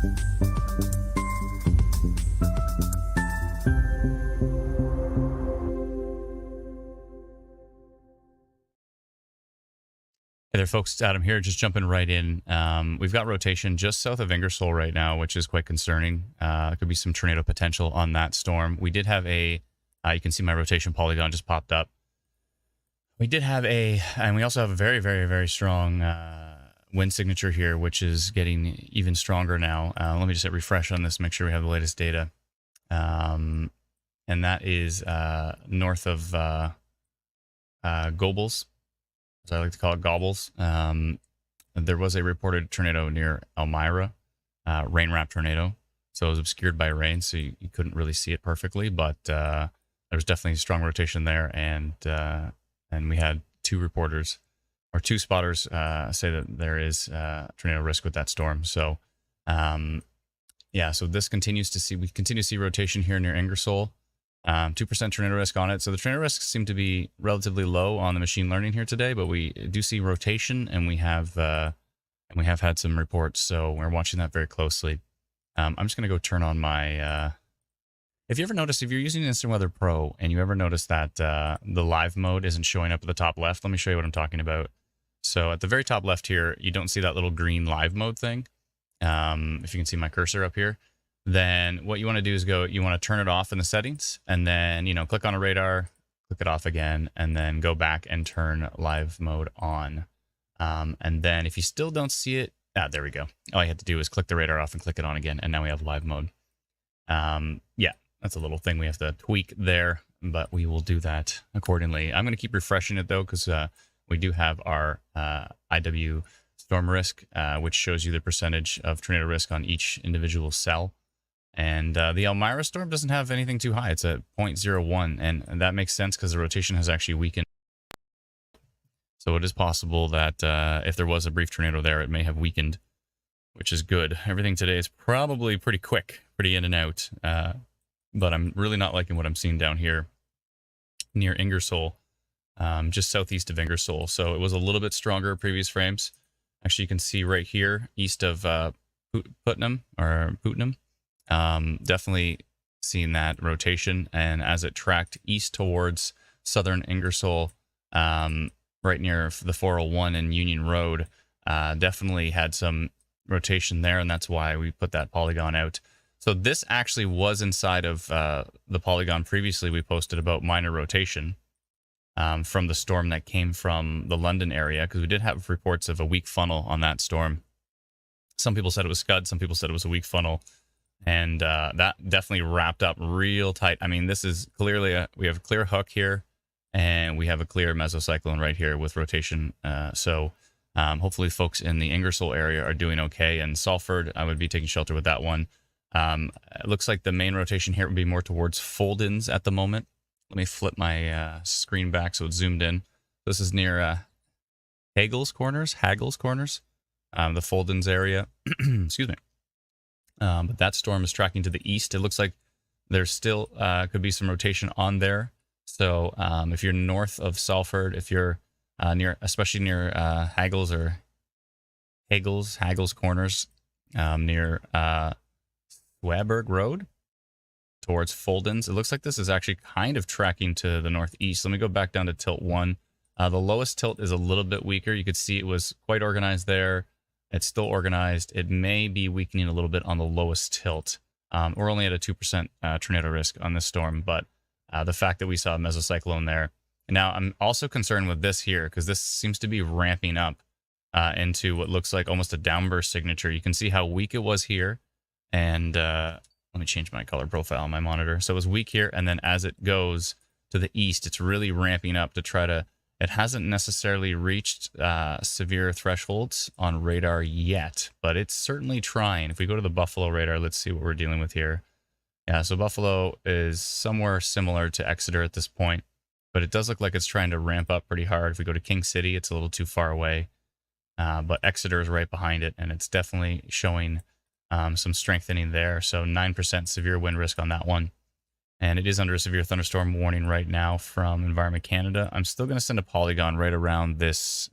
Hey there, folks. It's Adam here, just jumping right in. We've got rotation just south of Ingersoll right now, which is quite concerning. There could be some tornado potential on that storm. We did have a, you can see my rotation polygon just popped up. We did have and we also have a very, very, very strong wind signature here, which is getting even stronger now. Let me just hit refresh on this, make sure we have the latest data. And that is north of Gobles, as I like to call it, Gobbles. There was a reported tornado near Elmira, rain-wrapped tornado. So it was obscured by rain, so you couldn't really see it perfectly. But there was definitely strong rotation there, and we had two reporters or two spotters say that there is tornado risk with that storm. So yeah, so this continues to see, we continue to see rotation here near Ingersoll. 2% tornado risk on it. So the tornado risks seem to be relatively low on the machine learning here today, but we do see rotation, and we have had some reports. So we're watching that very closely. I'm just going to go turn on my, if you ever notice, if you're using Instant Weather Pro and you ever notice that the live mode isn't showing up at the top left, let me show you what I'm talking about. So at the very top left here, you don't see that little green live mode thing. If you can see my cursor up here. Then what you want to do is you want to turn it off in the settings, and then, click on a radar, click it off again, and then go back and turn live mode on. And then if you still don't see it, there we go. All I had to do is click the radar off and click it on again, and now we have live mode. Yeah, that's a little thing we have to tweak there, but we will do that accordingly. I'm going to keep refreshing it though, because we do have our IW storm risk, which shows you the percentage of tornado risk on each individual cell. And the Elmira storm doesn't have anything too high. It's at 0.01, and that makes sense because the rotation has actually weakened. So it is possible that if there was a brief tornado there, it may have weakened, which is good. Everything today is probably pretty quick, pretty in and out. But I'm really not liking what I'm seeing down here near Ingersoll, just southeast of Ingersoll. So it was a little bit stronger previous frames. Actually, you can see right here, east of Putnam. Definitely seeing that rotation, and as it tracked east towards southern Ingersoll, right near the 401 and Union Road, definitely had some rotation there, and that's why we put that polygon out. So this actually was inside of the polygon previously we posted about minor rotation from the storm that came from the London area, because we did have reports of a weak funnel on that storm. Some people said it was Scud, some people said it was a weak funnel. And that definitely wrapped up real tight. I mean, this is clearly we have a clear hook here, and we have a clear mesocyclone right here with rotation. So hopefully folks in the Ingersoll area are doing okay. And Salford, I would be taking shelter with that one. It looks like the main rotation here would be more towards Foldins at the moment. Let me flip my screen back so it's zoomed in. This is near Hagel's Corners, the Foldins area. Excuse me. But that storm is tracking to the east. It looks like there's still could be some rotation on there. So if you're north of Salford, if you're especially near Hagel's Corners, near Swaberg Road towards Foldins, it looks like this is actually kind of tracking to the northeast. Let me go back down to tilt 1. The lowest tilt is a little bit weaker. You could see it was quite organized there. It's still organized. It may be weakening a little bit on the lowest tilt. We're only at a 2% tornado risk on this storm, but the fact that we saw a mesocyclone there. Now, I'm also concerned with this here, because this seems to be ramping up into what looks like almost a downburst signature. You can see how weak it was here. And let me change my color profile on my monitor. So it was weak here, and then as it goes to the east, it's really ramping up to try to... It hasn't necessarily reached severe thresholds on radar yet, but it's certainly trying. If we go to the Buffalo radar, let's see what we're dealing with here. Yeah, so Buffalo is somewhere similar to Exeter at this point, but it does look like it's trying to ramp up pretty hard. If we go to King City, it's a little too far away, but Exeter is right behind it, and it's definitely showing some strengthening there. So 9% severe wind risk on that one. And it is under a severe thunderstorm warning right now from Environment Canada. I'm still going to send a polygon right around this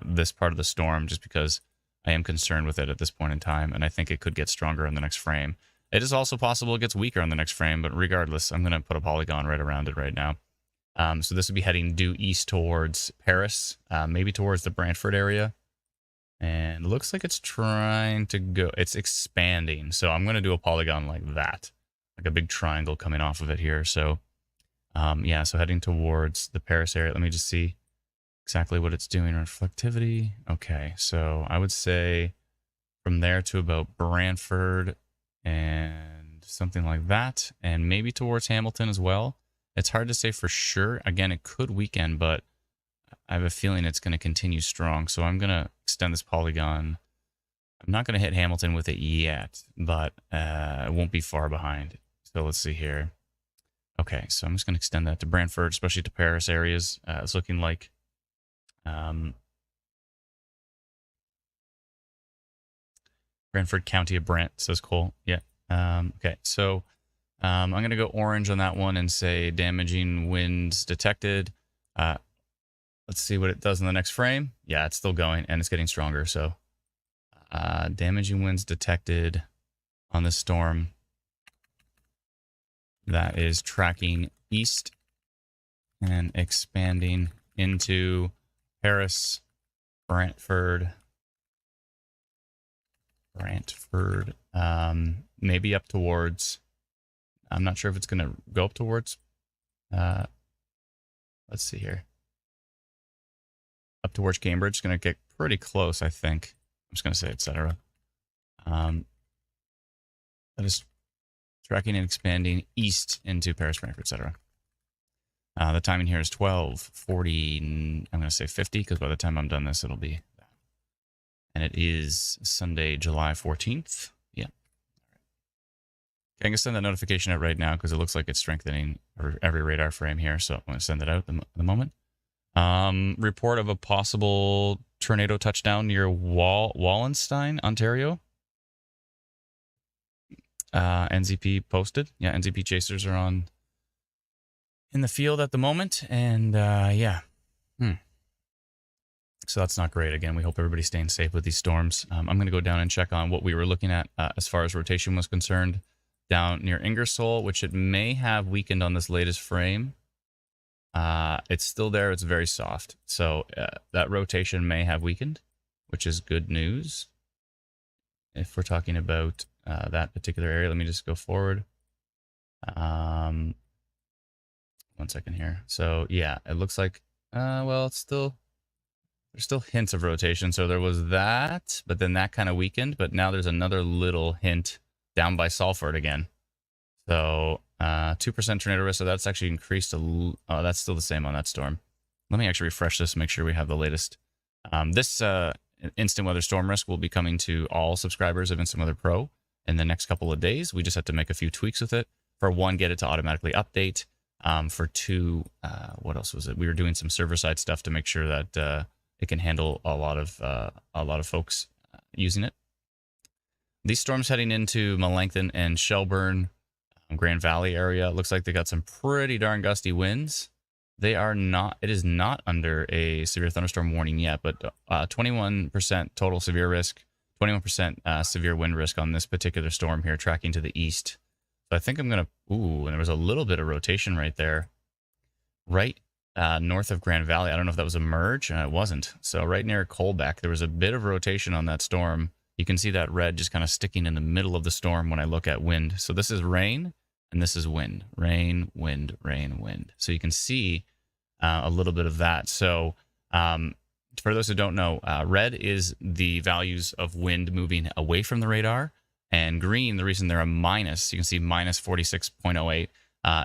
this part of the storm, just because I am concerned with it at this point in time, and I think it could get stronger in the next frame. It is also possible it gets weaker on the next frame, but regardless, I'm going to put a polygon right around it right now. So this would be heading due east towards Paris, maybe towards the Brantford area. And it looks like it's trying to go, it's expanding. So I'm going to do a polygon like that, like a big triangle coming off of it here. So yeah, so heading towards the Paris area. Let me just see exactly what it's doing. Reflectivity. Okay, so I would say from there to about Brantford and something like that, and maybe towards Hamilton as well. It's hard to say for sure. Again, it could weaken, but I have a feeling it's going to continue strong. So I'm going to extend this polygon. I'm not going to hit Hamilton with it yet, but it won't be far behind. So let's see here. Okay, so I'm just going to extend that to Brantford, especially to Paris areas. It's looking like Brantford County of Brant, says Cole. Yeah. Okay, so I'm going to go orange on that one and say damaging winds detected. Let's see what it does in the next frame. Yeah, it's still going, and it's getting stronger. So damaging winds detected on the storm. That is tracking east and expanding into Paris, Brantford, maybe up towards, I'm not sure if it's going to go up towards, let's see here. Up towards Cambridge, it's going to get pretty close, I think. I'm just going to say etc. That is tracking and expanding east into Paris, Brantford, etc. The timing here is 12:40. I'm going to say 50 because by the time I'm done this, it'll be that. And it is Sunday, July 14th. Yeah. Okay, I'm going to send that notification out right now because it looks like it's strengthening every radar frame here. So I'm going to send it out at the moment. Report of a possible tornado touchdown near Wallenstein, Ontario. NZP posted. Yeah, NZP chasers are in the field at the moment, and yeah. So that's not great. Again, we hope everybody's staying safe with these storms. I'm going to go down and check on what we were looking at as far as rotation was concerned down near Ingersoll, which it may have weakened on this latest frame. It's still there. It's very soft. So that rotation may have weakened, which is good news. If we're talking about that particular area, let me just go forward. 1 second here. So yeah, it looks like, well, it's still, there's still hints of rotation. So there was that, but then that kind of weakened, but now there's another little hint down by Salford again. So 2% tornado risk, so that's actually increased oh, that's still the same on that storm. Let me actually refresh this, make sure we have the latest. This instant weather storm risk will be coming to all subscribers of Instant Weather Pro in the next couple of days. We just have to make a few tweaks with it. For one, get it to automatically update. For two, what else was it? We were doing some server-side stuff to make sure that it can handle a lot of folks using it. These storms heading into Melanchthon and Shelburne, Grand Valley area, looks like they got some pretty darn gusty winds. They are not, it is not under a severe thunderstorm warning yet, but 21% total severe risk, 21% severe wind risk on this particular storm here, tracking to the east. So I think I'm going to, ooh, and there was a little bit of rotation right there, right north of Grand Valley. I don't know if that was a merge, it wasn't. So right near Colbeck, there was a bit of rotation on that storm. You can see that red just kind of sticking in the middle of the storm when I look at wind. So this is rain, and this is wind. Rain, wind, rain, wind. So you can see a little bit of that. So for those who don't know, red is the values of wind moving away from the radar, and green, the reason they're a minus, you can see minus 46.08,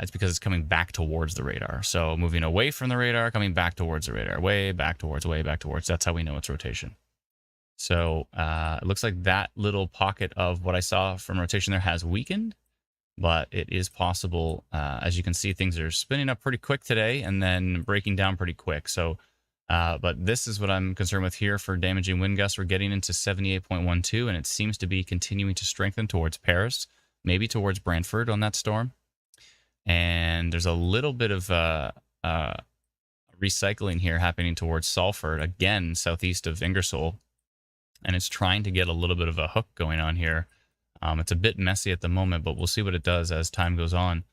it's because it's coming back towards the radar. So moving away from the radar, coming back towards the radar, way back towards, way back towards. That's how we know it's rotation. So it looks like that little pocket of what I saw from rotation there has weakened, but it is possible. As you can see, things are spinning up pretty quick today and then breaking down pretty quick. So, but this is what I'm concerned with here for damaging wind gusts. We're getting into 78.12, and it seems to be continuing to strengthen towards Paris, maybe towards Brantford on that storm. And there's a little bit of recycling here happening towards Salford, again, southeast of Ingersoll. and it's trying to get a little bit of a hook going on here. It's a bit messy at the moment, but we'll see what it does as time goes on.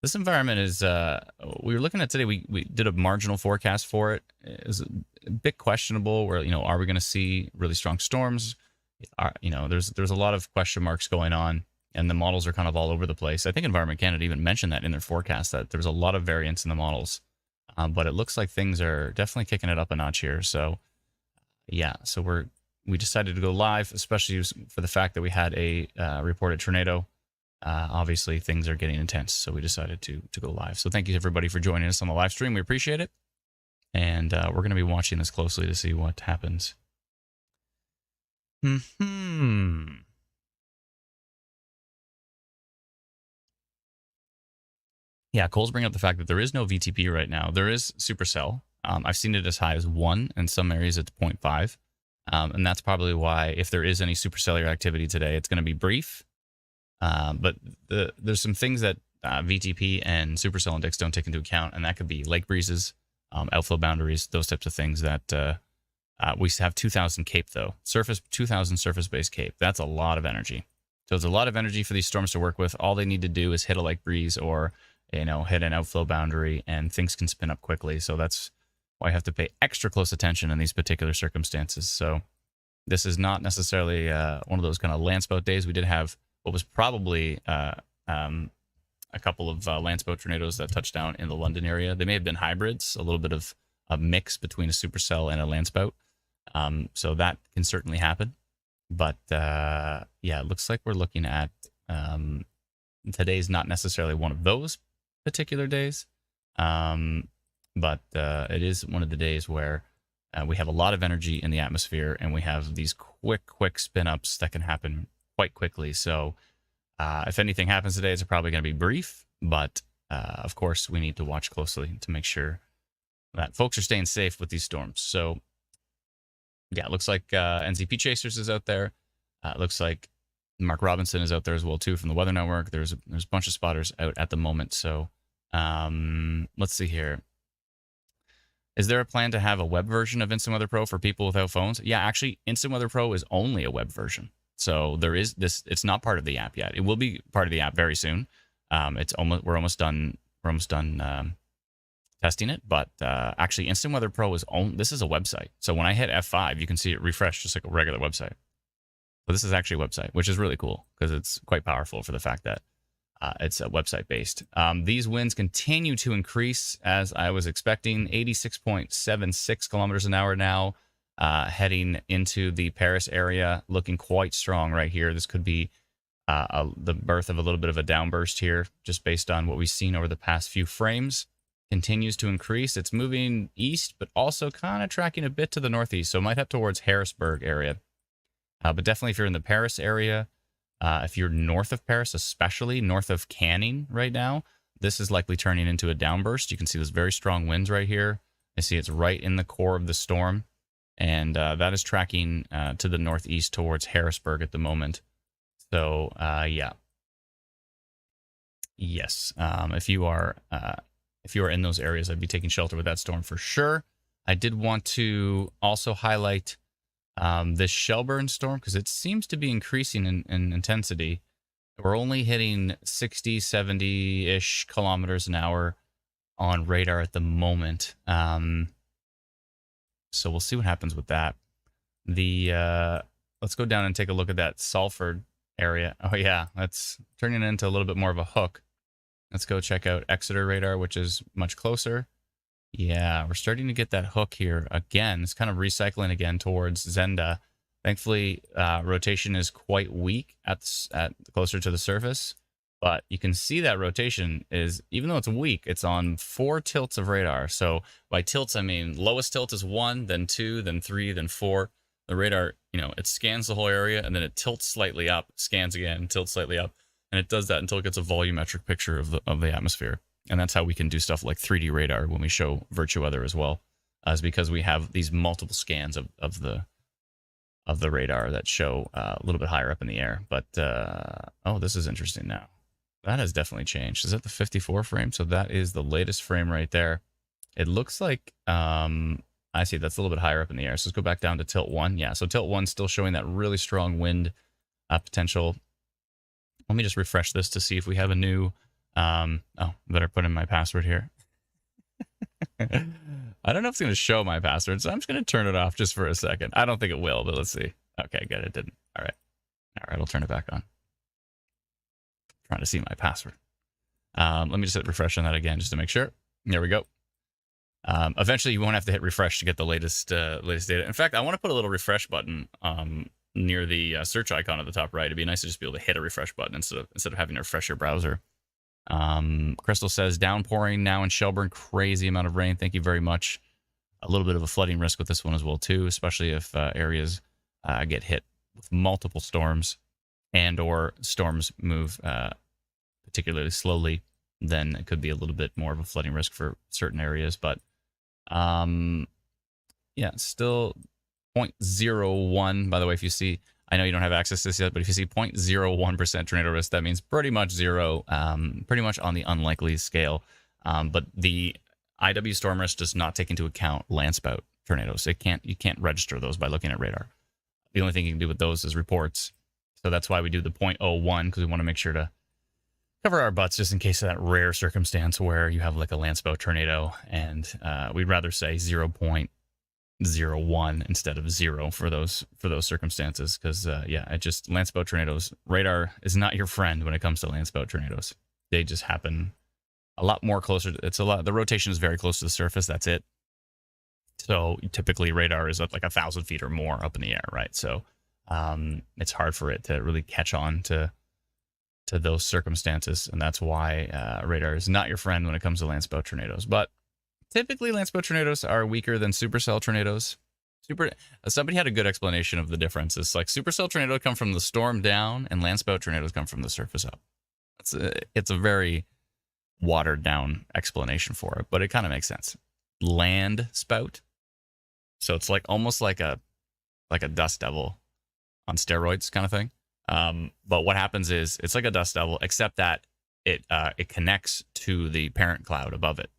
This environment is, we were looking at today, we did a marginal forecast for it. It's a bit questionable where, are we going to see really strong storms? There's a lot of question marks going on, and the models are kind of all over the place. I think Environment Canada even mentioned that in their forecast, that there's a lot of variance in the models. But it looks like things are definitely kicking it up a notch here. So, yeah, so we decided to go live, especially for the fact that we had a reported tornado. Obviously, things are getting intense, so we decided to go live. So thank you, everybody, for joining us on the live stream. We appreciate it. And we're going to be watching this closely to see what happens. Yeah, Cole's bringing up the fact that there is no VTP right now. There is supercell. I've seen it as high as 1. In some areas, it's 0.5. And that's probably why, if there is any supercellular activity today, it's going to be brief. But there's some things that VTP and supercell index don't take into account, and that could be lake breezes, outflow boundaries, those types of things that we have 2,000 CAPE, though. 2,000 surface-based CAPE. That's a lot of energy. So it's a lot of energy for these storms to work with. All they need to do is hit a lake breeze or, hit an outflow boundary, and things can spin up quickly. So that's why I have to pay extra close attention in these particular circumstances. So this is not necessarily one of those kind of landspout days. We did have what was probably a couple of landspout tornadoes that touched down in the London area. They may have been hybrids, a little bit of a mix between a supercell and a landspout. So that can certainly happen. But yeah, it looks like we're looking at today's not necessarily one of those particular days. But it is one of the days where we have a lot of energy in the atmosphere, and we have these quick spin-ups that can happen quite quickly. So if anything happens today, it's probably going to be brief, but of course we need to watch closely to make sure that folks are staying safe with these storms. So yeah, it looks like NZP Chasers is out there. It looks like Mark Robinson is out there as well too from the Weather Network. There's a bunch of spotters out at the moment. So let's see here. Is there a plan to have a web version of Instant Weather Pro for people without phones? Yeah, actually, Instant Weather Pro is only a web version. So there is this. It's not part of the app yet. It will be part of the app very soon. We're almost done. We're almost done testing it. But actually, Instant Weather Pro is this is a website. So when I hit F5, you can see it refresh just like a regular website. But this is actually a website, which is really cool because it's quite powerful for the fact that it's website based. These winds continue to increase as I was expecting. 86.76 kilometers an hour now. Heading into the Paris area, looking quite strong right here. This could be the birth of a little bit of a downburst here, just based on what we've seen over the past few frames. Continues to increase. It's moving east, but also kind of tracking a bit to the northeast, so it might head towards Harrisburg area. But definitely if you're in the Paris area, if you're north of Paris, especially north of Canning right now, this is likely turning into a downburst. You can see those very strong winds right here. I see it's right in the core of the storm. And that is tracking to the northeast towards Harrisburg at the moment. So, yeah. Yes, if you are in those areas, I'd be taking shelter with that storm for sure. I did want to also highlight this Shelburne storm because it seems to be increasing in intensity. We're only hitting 60, 70-ish kilometers an hour on radar at the moment. So we'll see what happens with that. Let's go down and take a look at that Salford area. Oh yeah, that's turning into a little bit more of a hook. Let's go check out Exeter radar, which is much closer. Yeah, we're starting to get that hook here again. It's kind of recycling again towards Zenda. Thankfully, rotation is quite weak at closer to the surface. But you can see that rotation is, even though it's weak, it's on 4 tilts of radar. So by tilts, I mean lowest tilt is 1, then 2, then 3, then 4. The radar, it scans the whole area, and then it tilts slightly up, scans again, tilts slightly up. And it does that until it gets a volumetric picture of the atmosphere. And that's how we can do stuff like 3D radar when we show virtual weather as well, is because we have these multiple scans of the radar that show a little bit higher up in the air. But, oh, this is interesting now. That has definitely changed. Is that the 54 frame? So that is the latest frame right there. It looks like I see. That's a little bit higher up in the air. So let's go back down to tilt 1. Yeah, so tilt 1 still showing that really strong wind potential. Let me just refresh this to see if we have a new... better put in my password here. I don't know if it's going to show my password, so I'm just going to turn it off just for a second. I don't think it will, but let's see. Okay, good. It didn't. All right. I'll turn it back on. Trying to see my password. Let me just hit refresh on that again just to make sure. There we go. Eventually, you won't have to hit refresh to get the latest data. In fact, I want to put a little refresh button near the search icon at the top right. It'd be nice to just be able to hit a refresh button instead of having to refresh your browser. Crystal says downpouring now in Shelburne, crazy amount of rain. Thank you very much. A little bit of a flooding risk with this one as well too, especially if areas get hit with multiple storms and or storms move particularly slowly. Then it could be a little bit more of a flooding risk for certain areas. But yeah, still 0.01. By the way, if you see, I know you don't have access to this yet, but if you see 0.01% tornado risk, that means pretty much zero, pretty much on the unlikely scale. But the IW storm risk does not take into account landspout tornadoes. You can't register those by looking at radar. The only thing you can do with those is reports. So that's why we do the 0.01, because we want to make sure to cover our butts just in case of that rare circumstance where you have like a landspout tornado, and we'd rather say 0.01 instead of 0 for those circumstances, because landspout tornadoes, radar is not your friend when it comes to landspout tornadoes. They just happen a lot more closer. The rotation is very close to the surface. That's it. So typically radar is up like 1,000 feet or more up in the air, right? So it's hard for it to really catch on to those circumstances, and that's why radar is not your friend when it comes to landspout tornadoes. But typically, landspout tornadoes are weaker than supercell tornadoes. Somebody had a good explanation of the difference. It's like supercell tornadoes come from the storm down, and landspout tornadoes come from the surface up. It's a very watered down explanation for it, but it kind of makes sense. Land spout, so it's like almost like a dust devil on steroids kind of thing. But what happens is it's like a dust devil, except that it connects to the parent cloud above it.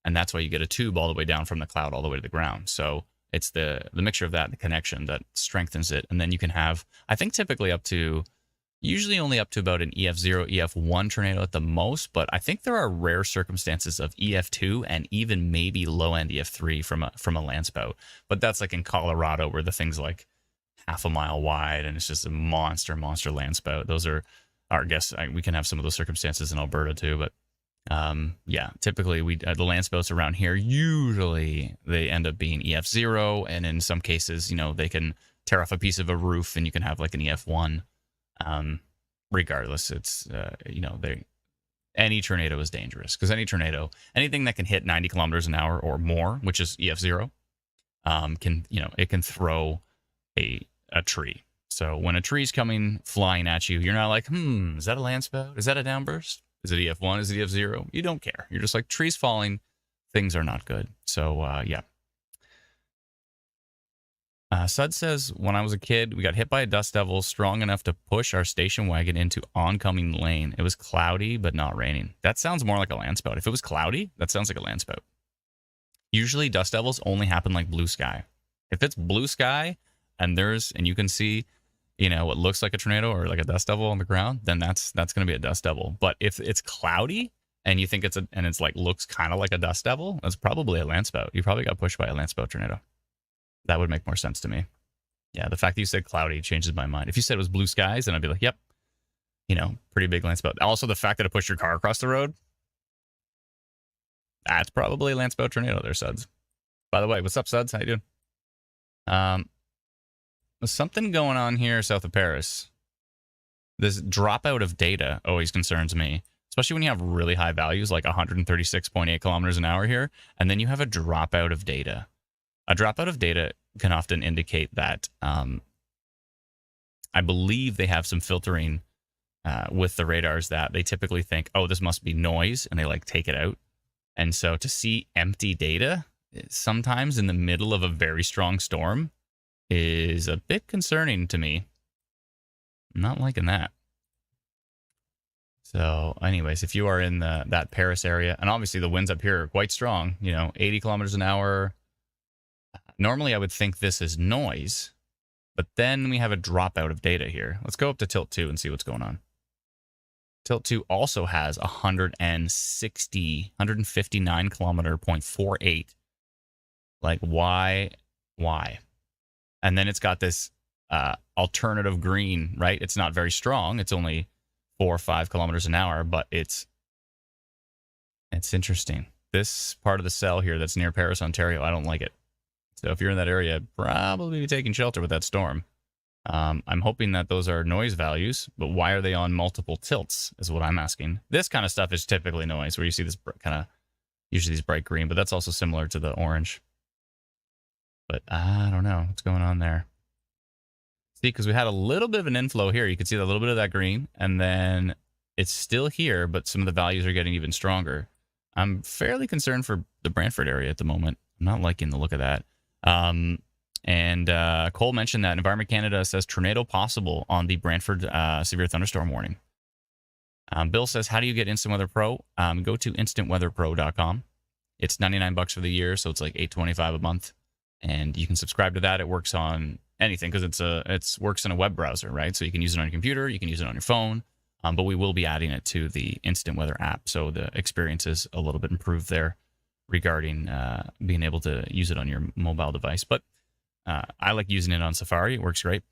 And that's why you get a tube all the way down from the cloud all the way to the ground. So it's the mixture of that, the connection, that strengthens it. And then you can have, I think typically usually only up to about an EF0, EF1 tornado at the most. But I think there are rare circumstances of EF2 and even maybe low-end EF3 from a landspout. But that's like in Colorado, where the thing's like half a mile wide and it's just a monster landspout. Those are our guess. We can have some of those circumstances in Alberta too, but typically the landspouts around here, usually they end up being EF0, and in some cases, they can tear off a piece of a roof and you can have like an EF1. Regardless, it's any tornado is dangerous, because anything that can hit 90 kilometers an hour or more, which is EF0, it can throw a tree. So when a tree's coming flying at you, you're not like, is that a landspout? Is that a downburst? Is it EF1? Is it EF0? You don't care. You're just like, trees falling, things are not good. So, yeah. Sud says, when I was a kid, we got hit by a dust devil strong enough to push our station wagon into oncoming lane. It was cloudy, but not raining. That sounds more like a landspout. If it was cloudy, that sounds like a landspout. Usually, dust devils only happen like blue sky. If it's blue sky and you can see, what looks like a tornado or like a dust devil on the ground, then that's going to be a dust devil. But if it's cloudy and you think it's looks kind of like a dust devil, that's probably a landspout. You probably got pushed by a landspout tornado. That would make more sense to me. Yeah, the fact that you said cloudy changes my mind. If you said it was blue skies, then I'd be like, yep, pretty big landspout. Also, the fact that it pushed your car across the road, that's probably a landspout tornado there, Suds. By the way, what's up, Suds? How you doing? There's something going on here south of Paris. This dropout of data always concerns me, especially when you have really high values like 136.8 kilometers an hour here, and then you have a dropout of data. A dropout of data can often indicate that I believe they have some filtering with the radars that they typically think, oh, this must be noise, and they take it out. And so to see empty data sometimes in the middle of a very strong storm is a bit concerning to me. I'm not liking that. So anyways, if you are in that Paris area, and obviously the winds up here are quite strong, 80 kilometers an hour, Normally, I would think this is noise, but then we have a dropout of data here. Let's go up to tilt 2 and see what's going on. Tilt 2 also has 159 kilometer 0.48. Like, why? And then it's got this alternative green, right? It's not very strong. It's only 4 or 5 kilometers an hour, but it's interesting. This part of the cell here that's near Paris, Ontario, I don't like it. So if you're in that area, probably be taking shelter with that storm. I'm hoping that those are noise values, but why are they on multiple tilts is what I'm asking. This kind of stuff is typically noise, where you see this kind of, usually these bright green, but that's also similar to the orange. But I don't know what's going on there. See, because we had a little bit of an inflow here. You can see a little bit of that green, and then it's still here, but some of the values are getting even stronger. I'm fairly concerned for the Brantford area at the moment. I'm not liking the look of that. And Cole mentioned that Environment Canada says tornado possible on the Brantford severe thunderstorm warning. Bill says, how do you get Instant Weather Pro? Go to instantweatherpro.com. It's $99 for the year, so it's like $8.25 a month. And you can subscribe to that. It works on anything because it works in a web browser, right? So you can use it on your computer, you can use it on your phone, but we will be adding it to the Instant Weather app, so the experience is a little bit improved there regarding being able to use it on your mobile device. But I like using it on Safari. It works great.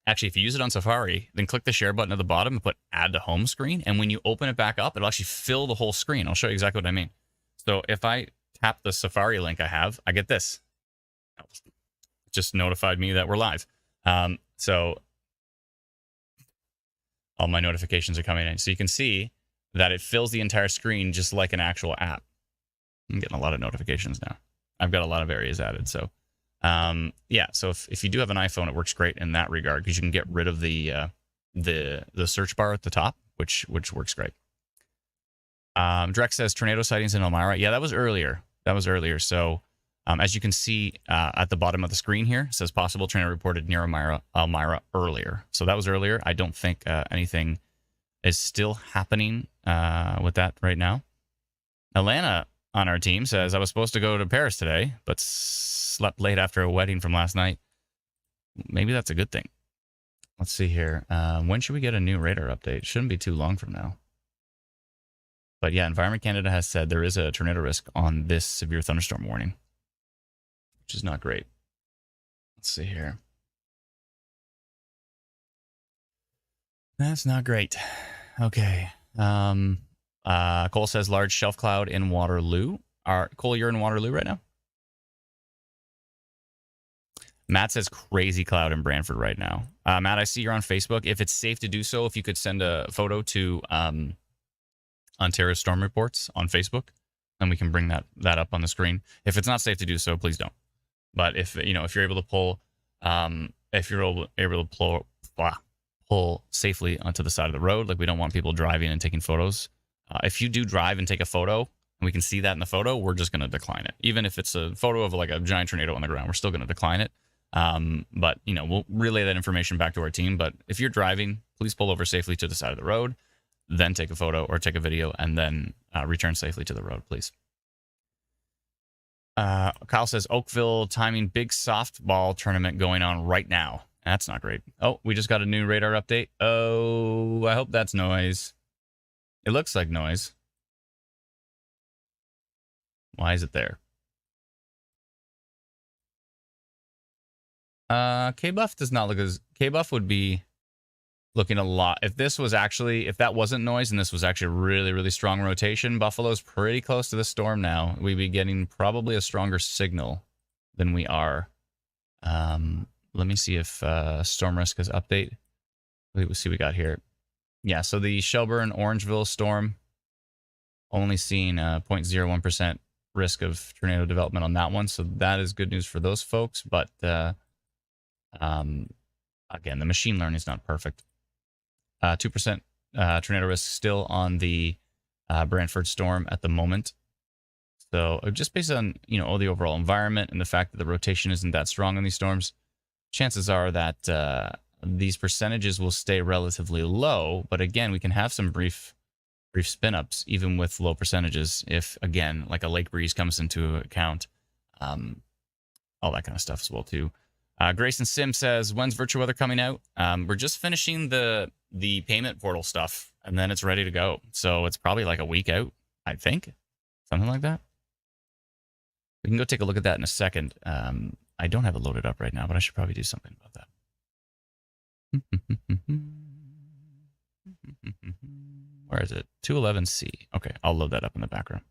Actually, if you use it on Safari, then click the share button at the bottom and put add to home screen. And when you open it back up, it'll actually fill the whole screen. I'll show you exactly what I mean. So if I tap the Safari link I have, I get this. It just notified me that we're live. So all my notifications are coming in. So you can see that it fills the entire screen just like an actual app. I'm getting a lot of notifications now. I've got a lot of areas added. So yeah, so if you do have an iPhone, it works great in that regard because you can get rid of the search bar at the top, which works great. Drex says tornado sightings in Elmira. Yeah, that was earlier. So as you can see at the bottom of the screen here, it says possible tornado reported near Elmira earlier. So that was earlier. I don't think anything is still happening with that right now. Alana on our team says, I was supposed to go to Paris today, but slept late after a wedding from last night. Maybe that's a good thing. Let's see here. When should we get a new radar update? Shouldn't be too long from now. But yeah, Environment Canada has said there is a tornado risk on this severe thunderstorm warning, which is not great. Let's see here. That's not great. Okay. Cole says large shelf cloud in Waterloo. Cole, you're in Waterloo right now? Matt says crazy cloud in Brantford right now. Matt, I see you're on Facebook. If it's safe to do so, if you could send a photo to Ontario Storm Reports on Facebook, then we can bring that up on the screen. If it's not safe to do so, please don't. But if you're able to pull, pull safely onto the side of the road, like we don't want people driving and taking photos. If you do drive and take a photo, and we can see that in the photo, we're just going to decline it. Even if it's a photo of like a giant tornado on the ground, we're still going to decline it. But we'll relay that information back to our team. But if you're driving, please pull over safely to the side of the road, then take a photo or take a video, and then return safely to the road, please. Kyle says Oakville timing big softball tournament going on right now. That's not great. Oh, we just got a new radar update. Oh, I hope that's noise. It looks like noise. Why is it there? K-Buff does not look as... K-Buff would be looking a lot... If that wasn't noise and this was actually really, really strong rotation, Buffalo's pretty close to the storm now. We'd be getting probably a stronger signal than we are. Let me see if storm risk is update. We'll see what we got here. Yeah, so the Shelburne Orangeville storm, only seeing 0.01% risk of tornado development on that one. So that is good news for those folks. But again, the machine learning is not perfect. 2% tornado risk still on the Brantford storm at the moment. So just based on all the overall environment and the fact that the rotation isn't that strong in these storms, chances are that these percentages will stay relatively low. But again, we can have some brief spin-ups even with low percentages if, again, like a lake breeze comes into account. all that kind of stuff as well too. Grayson Sim says, when's virtual weather coming out? We're just finishing the payment portal stuff, and then it's ready to go. So it's probably like a week out, I think, something like that. We can go take a look at that in a second. I don't have it loaded up right now, but I should probably do something about that. Where is it? 211C. Okay, I'll load that up in the background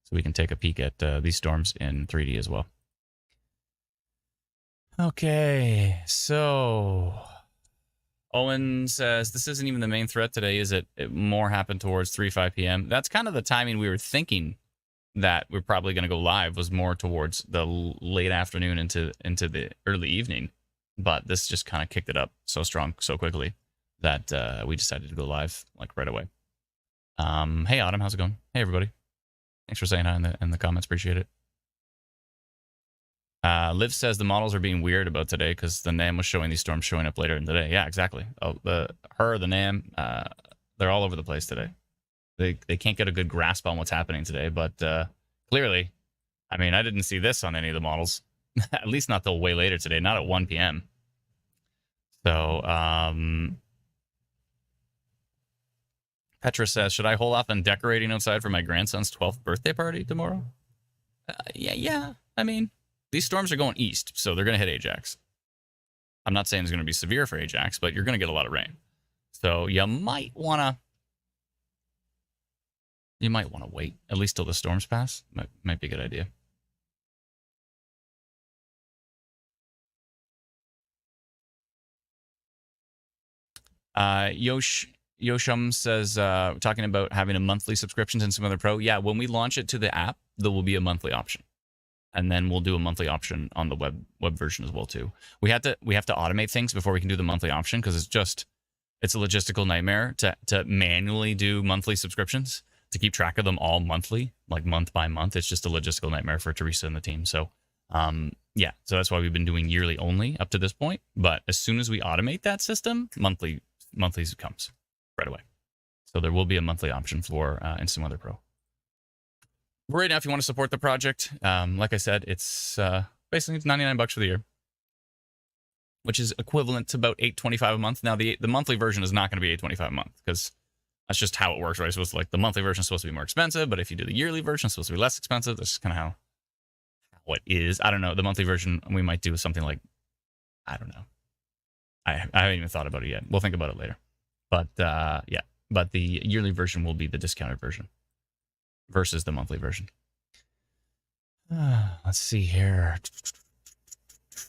so we can take a peek at these storms in 3D as well. Okay, so Owen says, this isn't even the main threat today, is it? It more happened towards 5 p.m. That's kind of the timing we were thinking that we're probably going to go live, was more towards the late afternoon into the early evening. But this just kind of kicked it up so strong, so quickly that we decided to go live like right away. Hey, Autumn, how's it going? Hey, everybody. Thanks for saying hi in the comments. Appreciate it. Liv says the models are being weird about today because the NAM was showing these storms showing up later in the day. Yeah, exactly. Oh, the NAM, they're all over the place today. They can't get a good grasp on what's happening today, but clearly, I mean, I didn't see this on any of the models, at least not till way later today, not at 1 p.m. So, Petra says, should I hold off on decorating outside for my grandson's 12th birthday party tomorrow? Yeah. I mean, these storms are going east, so they're going to hit Ajax. I'm not saying it's going to be severe for Ajax, but you're going to get a lot of rain. So you might want to wait at least till the storms pass. Might be a good idea. Yoshum says, talking about having a monthly subscriptions in some other pro. Yeah, when we launch it to the app, there will be a monthly option. And then we'll do a monthly option on the web version as well too. We have to automate things before we can do the monthly option because it's a logistical nightmare to manually do monthly subscriptions, to keep track of them all monthly, like month by month. It's just a logistical nightmare for Teresa and the team. So yeah, so that's why we've been doing yearly only up to this point. But as soon as we automate that system, monthly comes right away. So there will be a monthly option for Instant Weather Pro. Right now, if you want to support the project, like I said, it's basically it's $99 for the year, which is equivalent to about $8.25 a month. Now, the monthly version is not going to be $8.25 a month because that's just how it works, right? So it's like the monthly version is supposed to be more expensive, but if you do the yearly version, it's supposed to be less expensive. That's just kind of how it is. I don't know. The monthly version, we might do something like, I don't know. I haven't even thought about it yet. We'll think about it later. But yeah, but the yearly version will be the discounted version versus the monthly version. Let's see here.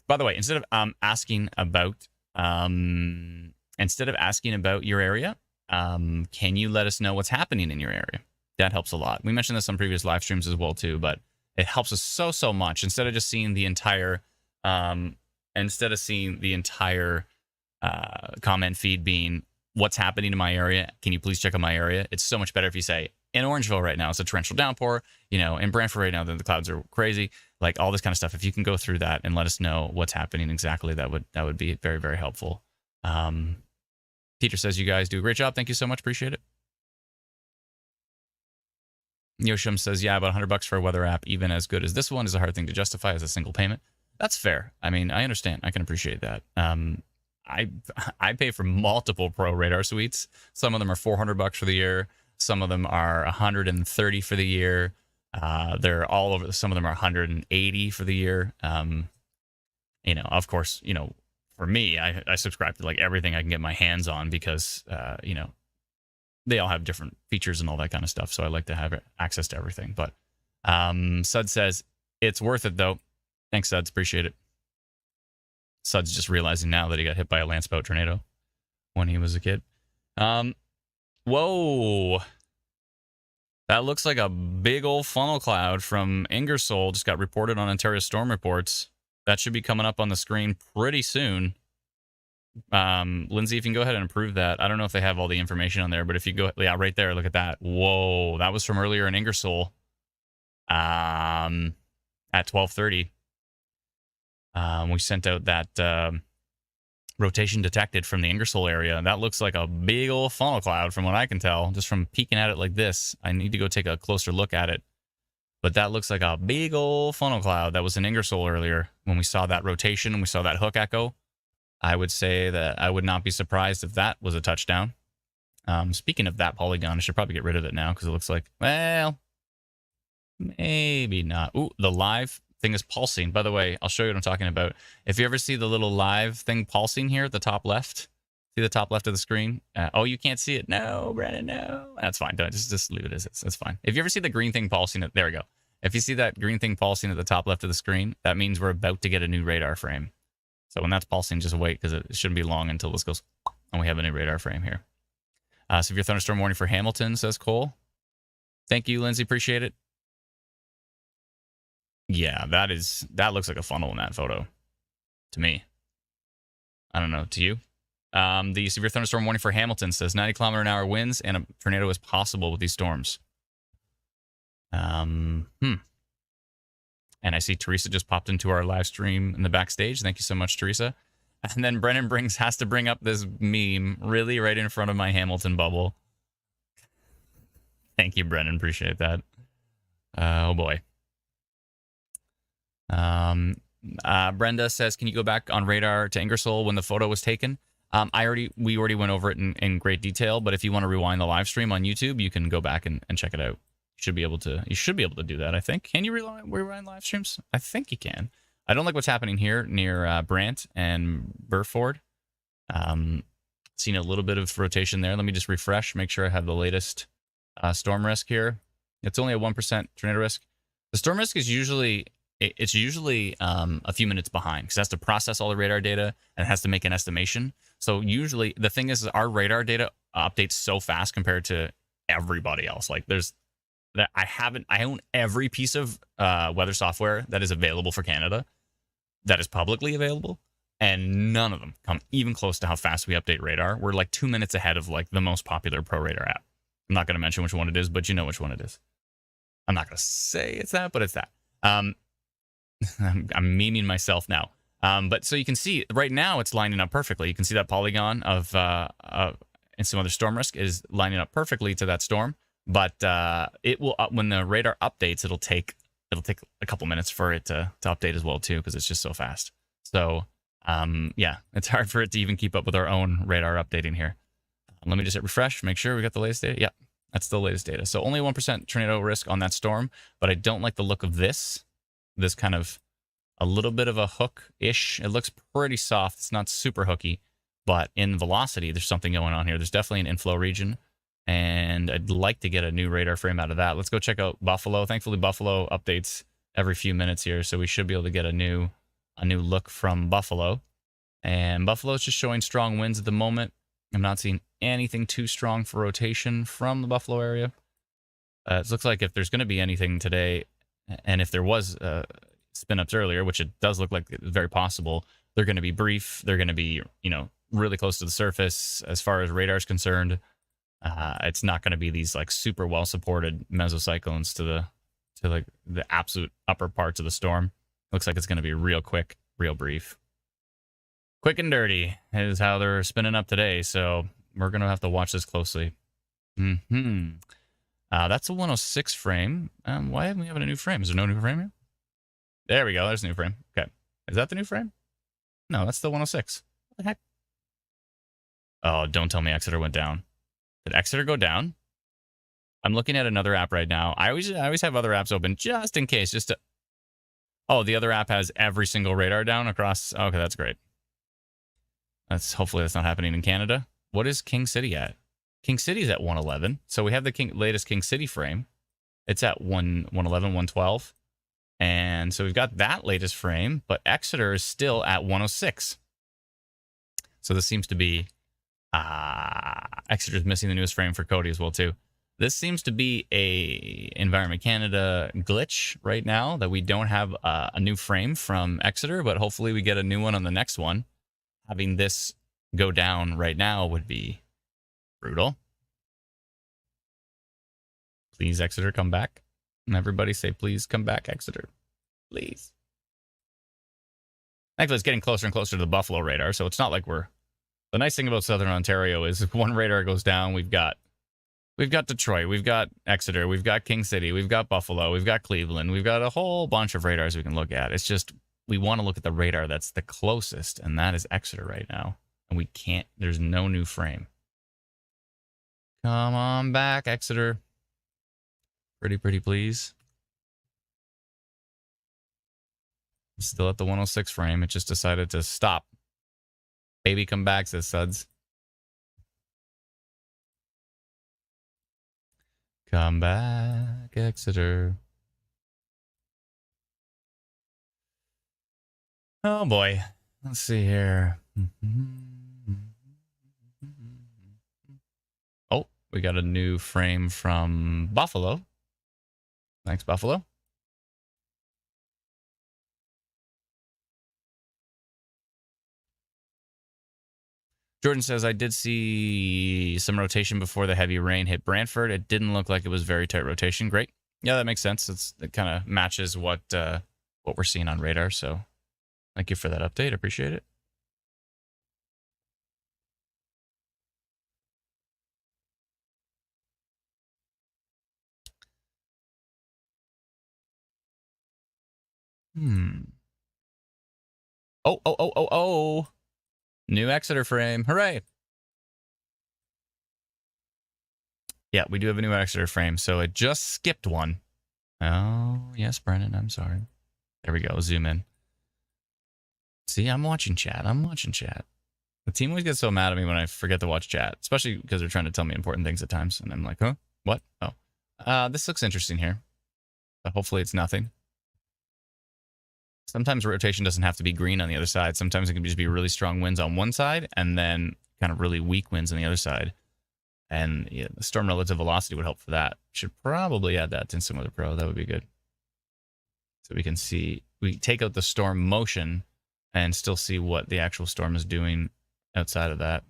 By the way, instead of asking about your area, can you let us know what's happening in your area? That helps a lot. We mentioned this on previous live streams as well too, but it helps us so much. Instead of just seeing the entire comment feed being what's happening in my area, can you please check on my area? It's so much better if you say, in Orangeville right now, it's a torrential downpour. You know, in Brantford right now, the clouds are crazy. Like all this kind of stuff. If you can go through that and let us know what's happening exactly, that would be very, very helpful. Peter says you guys do a great job. Thank you so much. Appreciate it. Yoshim says, yeah, about $100 for a weather app, even as good as this one, is a hard thing to justify as a single payment. That's fair. I mean, I understand. I can appreciate that. I pay for multiple pro radar suites. Some of them are $400 for the year. Some of them are $130 for the year. They're all over. Some of them are $180 for the year. You know, of course, you know, for me, I subscribe to like everything I can get my hands on because, you know, they all have different features and all that kind of stuff. So I like to have access to everything. But Sud says, it's worth it, though. Thanks, Suds. Appreciate it. Sud's just realizing now that he got hit by a landspout tornado when he was a kid. Whoa. That looks like a big old funnel cloud from Ingersoll. Just got reported on Ontario Storm Reports. That should be coming up on the screen pretty soon. Lindsay, if you can go ahead and approve that. I don't know if they have all the information on there, but if you go, yeah, right there, look at that. Whoa, that was from earlier in Ingersoll. At 12:30. We sent out that rotation detected from the Ingersoll area. And that looks like a big old funnel cloud from what I can tell, just from peeking at it like this. I need to go take a closer look at it. But that looks like a big old funnel cloud that was in Ingersoll earlier when we saw that rotation and we saw that hook echo. I would say that I would not be surprised if that was a touchdown. Speaking of that polygon, I should probably get rid of it now because it looks like, well, maybe not. Ooh, the live thing is pulsing. By the way, I'll show you what I'm talking about. If you ever see the little live thing pulsing here at the top left, see the top left of the screen? Oh, you can't see it. No, Brandon, no. That's fine. Don't, just leave it as is. That's fine. If you ever see the green thing pulsing, there we go. If you see that green thing pulsing at the top left of the screen, that means we're about to get a new radar frame. So when that's pulsing, just wait because it shouldn't be long until this goes and we have a new radar frame here. Severe thunderstorm warning for Hamilton, says Cole. Thank you, Lindsay. Appreciate it. Yeah, that looks like a funnel in that photo to me. I don't know, to you? The severe thunderstorm warning for Hamilton says 90-kilometer-an-hour winds and a tornado is possible with these storms. And I see Teresa just popped into our live stream in the backstage. Thank you so much, Teresa. And then Brennan has to bring up this meme really right in front of my Hamilton bubble. Thank you, Brennan. Appreciate that. Oh, boy. Brenda says, can you go back on radar to Ingersoll when the photo was taken? We already went over it in great detail, but if you want to rewind the live stream on YouTube, you can go back and check it out. You should be able to do that, I think. Can you rewind live streams? I think you can. I don't like what's happening here near Brant and Burford. Seeing a little bit of rotation there. Let me just refresh, make sure I have the latest storm risk here. It's only a 1% tornado risk. The storm risk is usually a few minutes behind because it has to process all the radar data and it has to make an estimation. So usually the thing is our radar data updates so fast compared to everybody else. Like I own every piece of weather software that is available for Canada that is publicly available, and none of them come even close to how fast we update radar. We're like 2 minutes ahead of like the most popular pro radar app. I'm not going to mention which one it is, but you know which one it is. I'm not going to say it's that, but it's that. I'm memeing myself now. But so you can see right now it's lining up perfectly. You can see that polygon of and some other storm risk is lining up perfectly to that storm. But it will when the radar updates, it'll take a couple minutes for it to update as well too, because it's just so fast. So yeah, it's hard for it to even keep up with our own radar updating here. Let me just hit refresh, make sure we got the latest data. Yeah, that's the latest data. So only 1% tornado risk on that storm, but I don't like the look of this kind of a little bit of a hook-ish. It looks pretty soft. It's not super hooky, but in velocity, there's something going on here. There's definitely an inflow region, and I'd like to get a new radar frame out of that. Let's go check out Buffalo. Thankfully, Buffalo updates every few minutes here, so we should be able to get a new look from Buffalo. And Buffalo's just showing strong winds at the moment. I'm not seeing anything too strong for rotation from the Buffalo area. It looks like if there's going to be anything today, and if there was spin-ups earlier, which it does look like it's very possible, they're going to be brief. They're going to be, really close to the surface as far as radar is concerned. It's not going to be these like super well-supported mesocyclones to the absolute upper parts of the storm. Looks like it's going to be real quick, real brief. Quick and dirty is how they're spinning up today, so we're going to have to watch this closely. That's a 106 frame. Why haven't we having a new frame? Is there no new frame here? There we go. There's a new frame. Okay. Is that the new frame? No, that's the 106. What the heck? Oh, don't tell me Exeter went down. Did Exeter go down? I'm looking at another app right now. I always have other apps open just in case. Oh, the other app has every single radar down across. Okay, that's great. Hopefully that's not happening in Canada. What is King City at? King City's at 111. So we have the latest King City frame. It's at 111, 112. And so we've got that latest frame, but Exeter is still at 106. So this seems to be Exeter's missing the newest frame for Cody as well too. This seems to be a Environment Canada glitch right now that we don't have a new frame from Exeter, but hopefully we get a new one on the next one. Having this go down right now would be brutal. Please, Exeter, come back. And everybody say, please come back, Exeter. Please. Actually, it's getting closer and closer to the Buffalo radar, so it's not like we're... The nice thing about Southern Ontario is if one radar goes down, we've got We've got Detroit, we've got Exeter, we've got King City, we've got Buffalo, we've got Cleveland, we've got a whole bunch of radars we can look at. It's just we want to look at the radar that's the closest, and that is Exeter right now. And we can't, there's no new frame. Come on back, Exeter. Pretty please. Still at the 106 frame. It just decided to stop. Baby, come back, says Suds. Come back, Exeter. Oh boy. Let's see here. Oh, we got a new frame from Buffalo. Thanks, Buffalo. Jordan says, I did see some rotation before the heavy rain hit Brantford. It didn't look like it was very tight rotation. Great. Yeah, that makes sense. It kind of matches what we're seeing on radar. So thank you for that update. Appreciate it. Oh. New Exeter frame. Hooray. Yeah, we do have a new Exeter frame. So it just skipped one. Oh, yes, Brennan. I'm sorry. There we go. Zoom in. See, I'm watching chat. The team always gets so mad at me when I forget to watch chat, especially because they're trying to tell me important things at times. And I'm like, huh? What? Oh. This looks interesting here. But hopefully it's nothing. Sometimes rotation doesn't have to be green on the other side. Sometimes it can just be really strong winds on one side and then kind of really weak winds on the other side. And yeah, the storm relative velocity would help for that. Should probably add that to Instant Weather Pro. That would be good. So we can see, we take out the storm motion and still see what the actual storm is doing outside of that.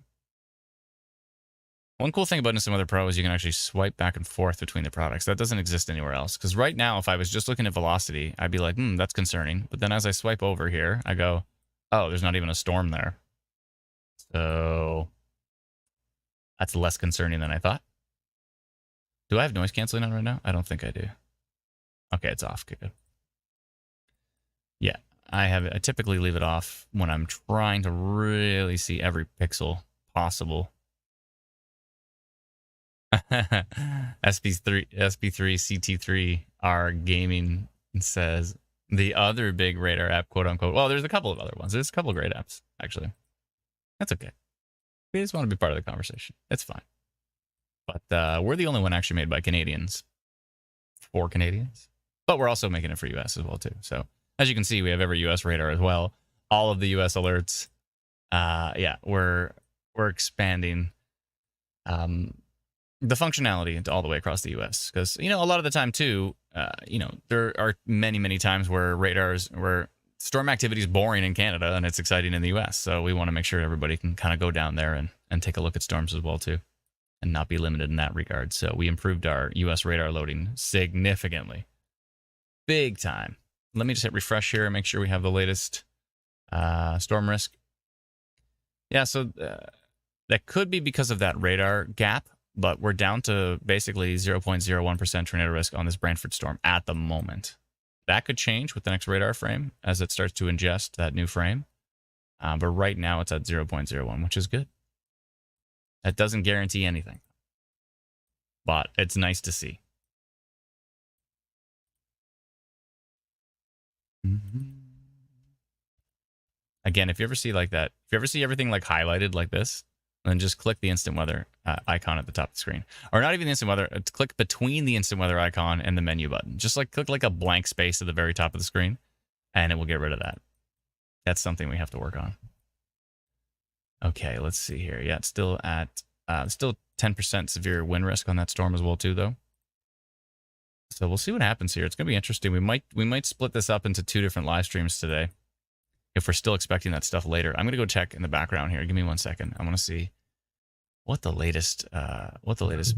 One cool thing about Instant Weather Pro is you can actually swipe back and forth between the products. That doesn't exist anywhere else. Because right now, if I was just looking at velocity, I'd be like, that's concerning. But then as I swipe over here, I go, oh, there's not even a storm there. So that's less concerning than I thought. Do I have noise canceling on right now? I don't think I do. Okay, it's off. Okay, good. Yeah, I typically leave it off when I'm trying to really see every pixel possible. SP3 CT3 R Gaming says the other big radar app, quote unquote. Well, there's a couple of other ones. There's a couple of great apps, actually. That's okay. We just want to be part of the conversation. It's fine. But we're the only one actually made by Canadians. For Canadians. But we're also making it for US as well, too. So as you can see, we have every US radar as well. All of the US alerts. Yeah, we're expanding the functionality into all the way across the US. Because, a lot of the time, too, there are many times where storm activity is boring in Canada and it's exciting in the US. So we want to make sure everybody can kind of go down there and take a look at storms as well, too. And not be limited in that regard. So we improved our US radar loading significantly. Big time. Let me just hit refresh here and make sure we have the latest storm risk. Yeah, so that could be because of that radar gap, but we're down to basically 0.01% tornado risk on this Brantford storm at the moment. That could change with the next radar frame as it starts to ingest that new frame. But right now it's at 0.01, which is good. That doesn't guarantee anything, but it's nice to see. Again, if you ever see like that, if you ever see everything like highlighted like this, then just click the instant weather icon at the top of the screen. Or not even the instant weather, click between the instant weather icon and the menu button. Just like click like a blank space at the very top of the screen, and it will get rid of that. That's something we have to work on. Okay, let's see here. Yeah, it's still at still 10% severe wind risk on that storm as well too, though. So we'll see what happens here. It's gonna be interesting. We might split this up into 2 different live streams today, if we're still expecting that stuff later. I'm gonna go check in the background here. Give me 1 second. I want to see what the latest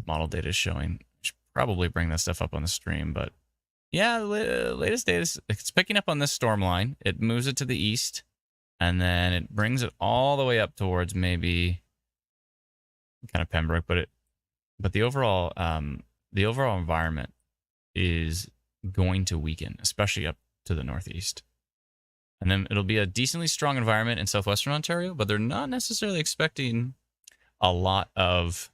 model data is showing. Should probably bring that stuff up on the stream, but yeah, latest data, it's picking up on this storm line. It moves it to the east, and then it brings it all the way up towards maybe kind of Pembroke, but But the overall environment is going to weaken, especially up to the northeast. And then it'll be a decently strong environment in southwestern Ontario, but they're not necessarily expecting a lot of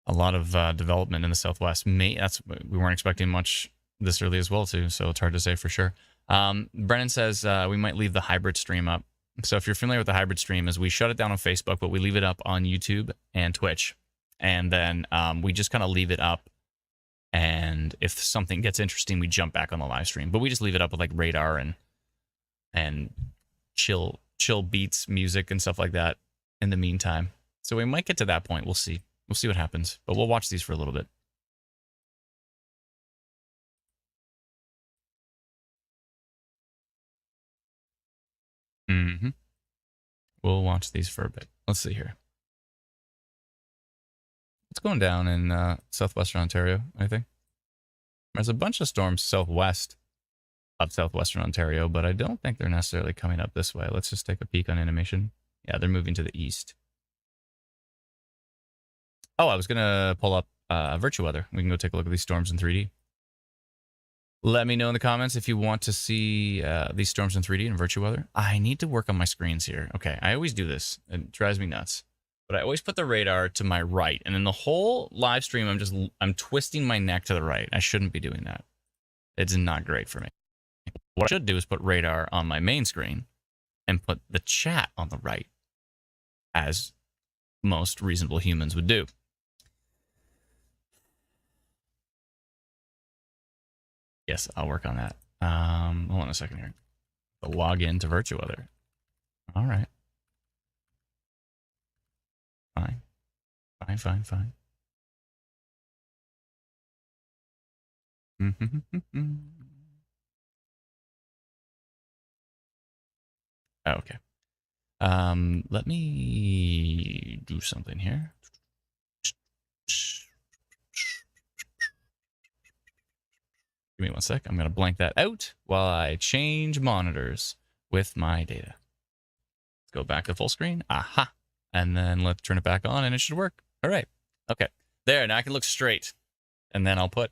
development in the southwest. We weren't expecting much this early as well too, so it's hard to say for sure. Brennan says we might leave the hybrid stream up. So if you're familiar with the hybrid stream, is we shut it down on Facebook, but we leave it up on YouTube and Twitch, and then we just kind of leave it up. And if something gets interesting, we jump back on the live stream. But we just leave it up with like radar and chill beats, music, and stuff like that in the meantime. So we might get to that point. We'll see. We'll see what happens. But we'll watch these for a little bit. We'll watch these for a bit. Let's see here. It's going down in southwestern Ontario, I think. There's a bunch of storms southwest of southwestern Ontario, but I don't think they're necessarily coming up this way. Let's just take a peek on animation. Yeah, they're moving to the east. Oh, I was going to pull up virtual weather. We can go take a look at these storms in 3D. Let me know in the comments if you want to see these storms in 3D and virtual weather. I need to work on my screens here. Okay, I always do this. It drives me nuts. But I always put the radar to my right. And in the whole live stream, I'm twisting my neck to the right. I shouldn't be doing that. It's not great for me. What I should do is put radar on my main screen and put the chat on the right, as most reasonable humans would do. Yes, I'll work on that. Hold on a second here. I'll log in to virtual weather. All right. Fine. Okay. Let me do something here. Give me 1 sec. I'm going to blank that out while I change monitors with my data. Let's go back to full screen. Aha. And then let's turn it back on and it should work. All right. Okay. There. Now I can look straight. And then I'll put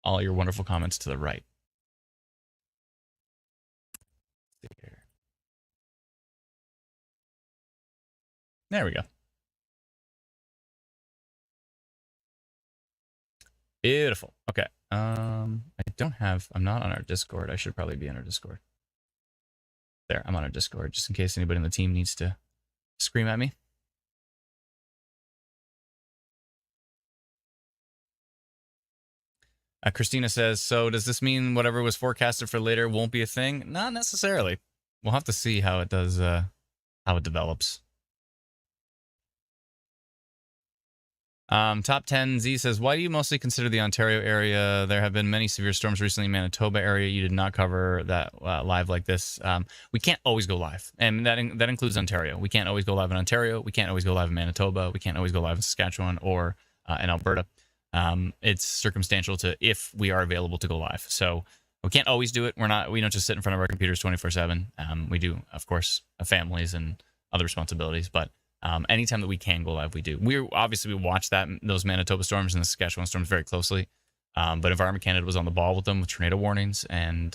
all your wonderful comments to the right. There we go. Beautiful. Okay. I'm not on our Discord. I should probably be on our Discord. There, I'm on our Discord, just in case anybody on the team needs to scream at me. Christina says, so does this mean whatever was forecasted for later won't be a thing? Not necessarily. We'll have to see how it does, how it develops. Top 10 Z says, why do you mostly consider the Ontario area? There have been many severe storms recently in Manitoba area. You did not cover that live like this. We can't always go live, and that includes Ontario. We can't always go live in Ontario. We can't always go live in Manitoba. We can't always go live in Saskatchewan or in Alberta. It's circumstantial to if we are available to go live. So we can't always do it. We don't just sit in front of our computers 24/7. We do, of course, families and other responsibilities, but anytime that we can go live, we do. We watch those Manitoba storms and the Saskatchewan storms very closely. But Environment Canada was on the ball with them with tornado warnings and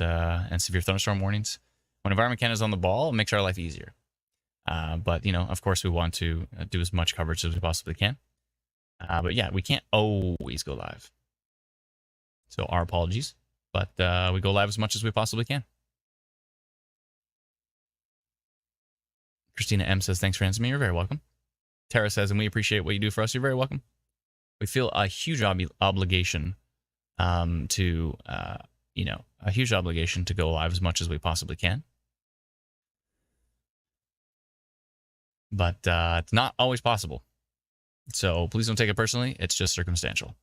severe thunderstorm warnings. When Environment Canada is on the ball, it makes our life easier. But of course, we want to do as much coverage as we possibly can. But yeah, we can't always go live. So our apologies, but we go live as much as we possibly can. Christina M says, thanks for answering me. You're very welcome. Tara says, and we appreciate what you do for us. You're very welcome. We feel a huge obligation to go live as much as we possibly can. But it's not always possible. So please don't take it personally. It's just circumstantial.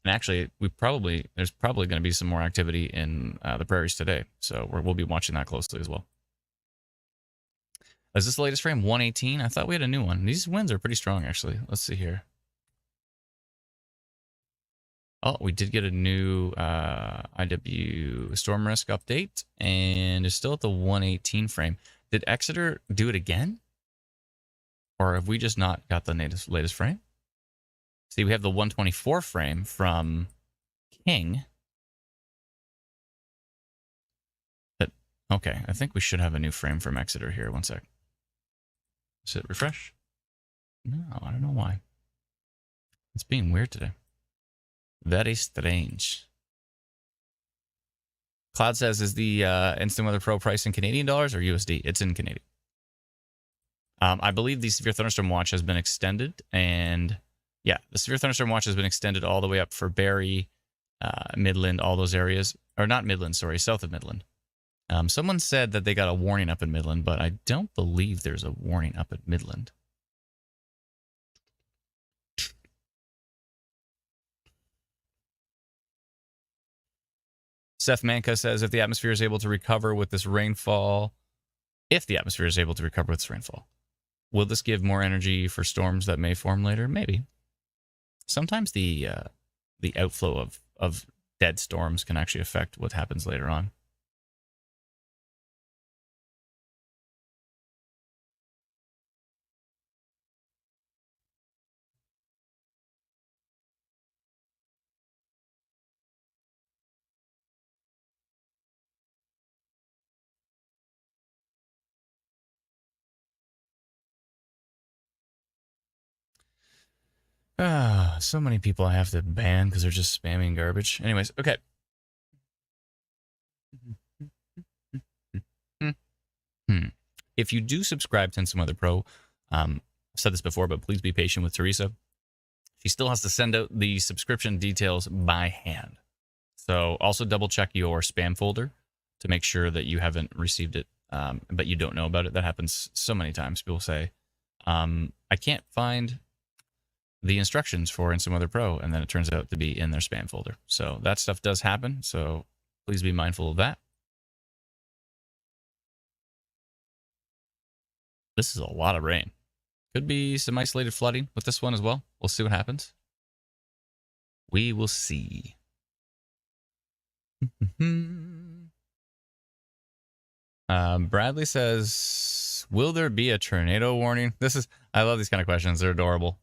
And actually, there's probably going to be some more activity in the prairies today. So we'll be watching that closely as well. Is this the latest frame? 118? I thought we had a new one. These winds are pretty strong, actually. Let's see here. Oh, we did get a new IW storm risk update, and it's still at the 118 frame. Did Exeter do it again? Or have we just not got the latest frame? See, we have the 124 frame from King. Okay, I think we should have a new frame from Exeter here. One sec. Does it refresh? No, I don't know why. It's being weird today. Very strange. Cloud says, is the Instant Weather Pro price in Canadian dollars or USD? It's in Canadian. I believe the Severe Thunderstorm Watch has been extended. And yeah, the Severe Thunderstorm Watch has been extended all the way up for Barrie, Midland, all those areas. Or not Midland, sorry, south of Midland. Someone said that they got a warning up in Midland, but I don't believe there's a warning up at Midland. Seth Manka says, if the atmosphere is able to recover with this rainfall, will this give more energy for storms that may form later? Maybe. Sometimes the outflow of dead storms can actually affect what happens later on. So many people I have to ban because they're just spamming garbage. Anyways, okay. If you do subscribe to Instant Weather Pro, I've said this before, but please be patient with Teresa. She still has to send out the subscription details by hand. So also double check your spam folder to make sure that you haven't received it, but you don't know about it. That happens so many times. People say, I can't find the instructions for Instant Weather Pro, and then it turns out to be in their spam folder. So that stuff does happen, so please be mindful of that. This is a lot of rain. Could be some isolated flooding with this one as well. We'll see what happens. We will see. Bradley says, will there be a tornado warning? I love these kind of questions. They're adorable.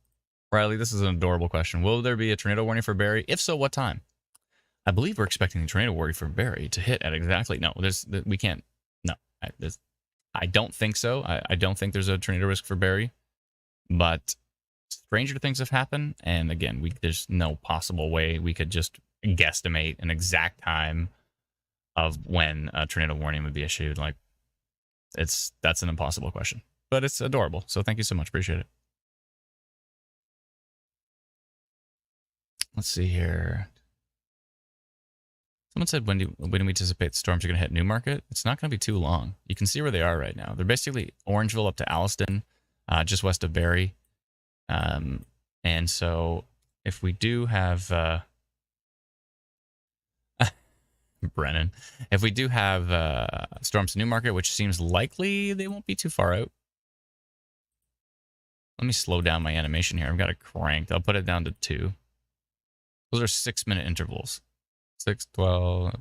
Riley, this is an adorable question. Will there be a tornado warning for Barrie? If so, what time? I believe we're expecting the tornado warning for Barrie to hit at exactly. No, we can't. No, I don't think so. I don't think there's a tornado risk for Barrie. But stranger things have happened. And again, there's no possible way we could just guesstimate an exact time of when a tornado warning would be issued. Like, that's an impossible question. But it's adorable. So thank you so much. Appreciate it. Let's see here. Someone said, when do we anticipate the storms are going to hit Newmarket? It's not going to be too long. You can see where they are right now. They're basically Orangeville up to Alliston, just west of Barrie. And so if we do have... Brennan. If we do have storms to Newmarket, which seems likely they won't be too far out. Let me slow down my animation here. I've got it cranked. I'll put it down to 2. Those are 6-minute intervals. 6, 12.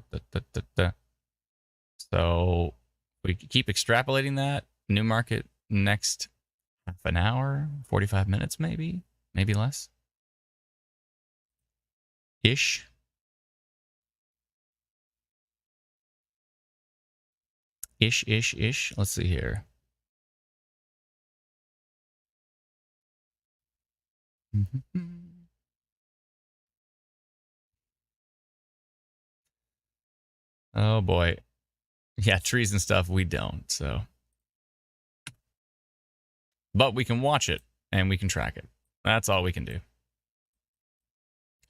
So we keep extrapolating that. Newmarket next half an hour, 45 minutes maybe less. Ish. Ish. Let's see here. Oh boy. Yeah, trees and stuff, we don't, so. But we can watch it, and we can track it. That's all we can do.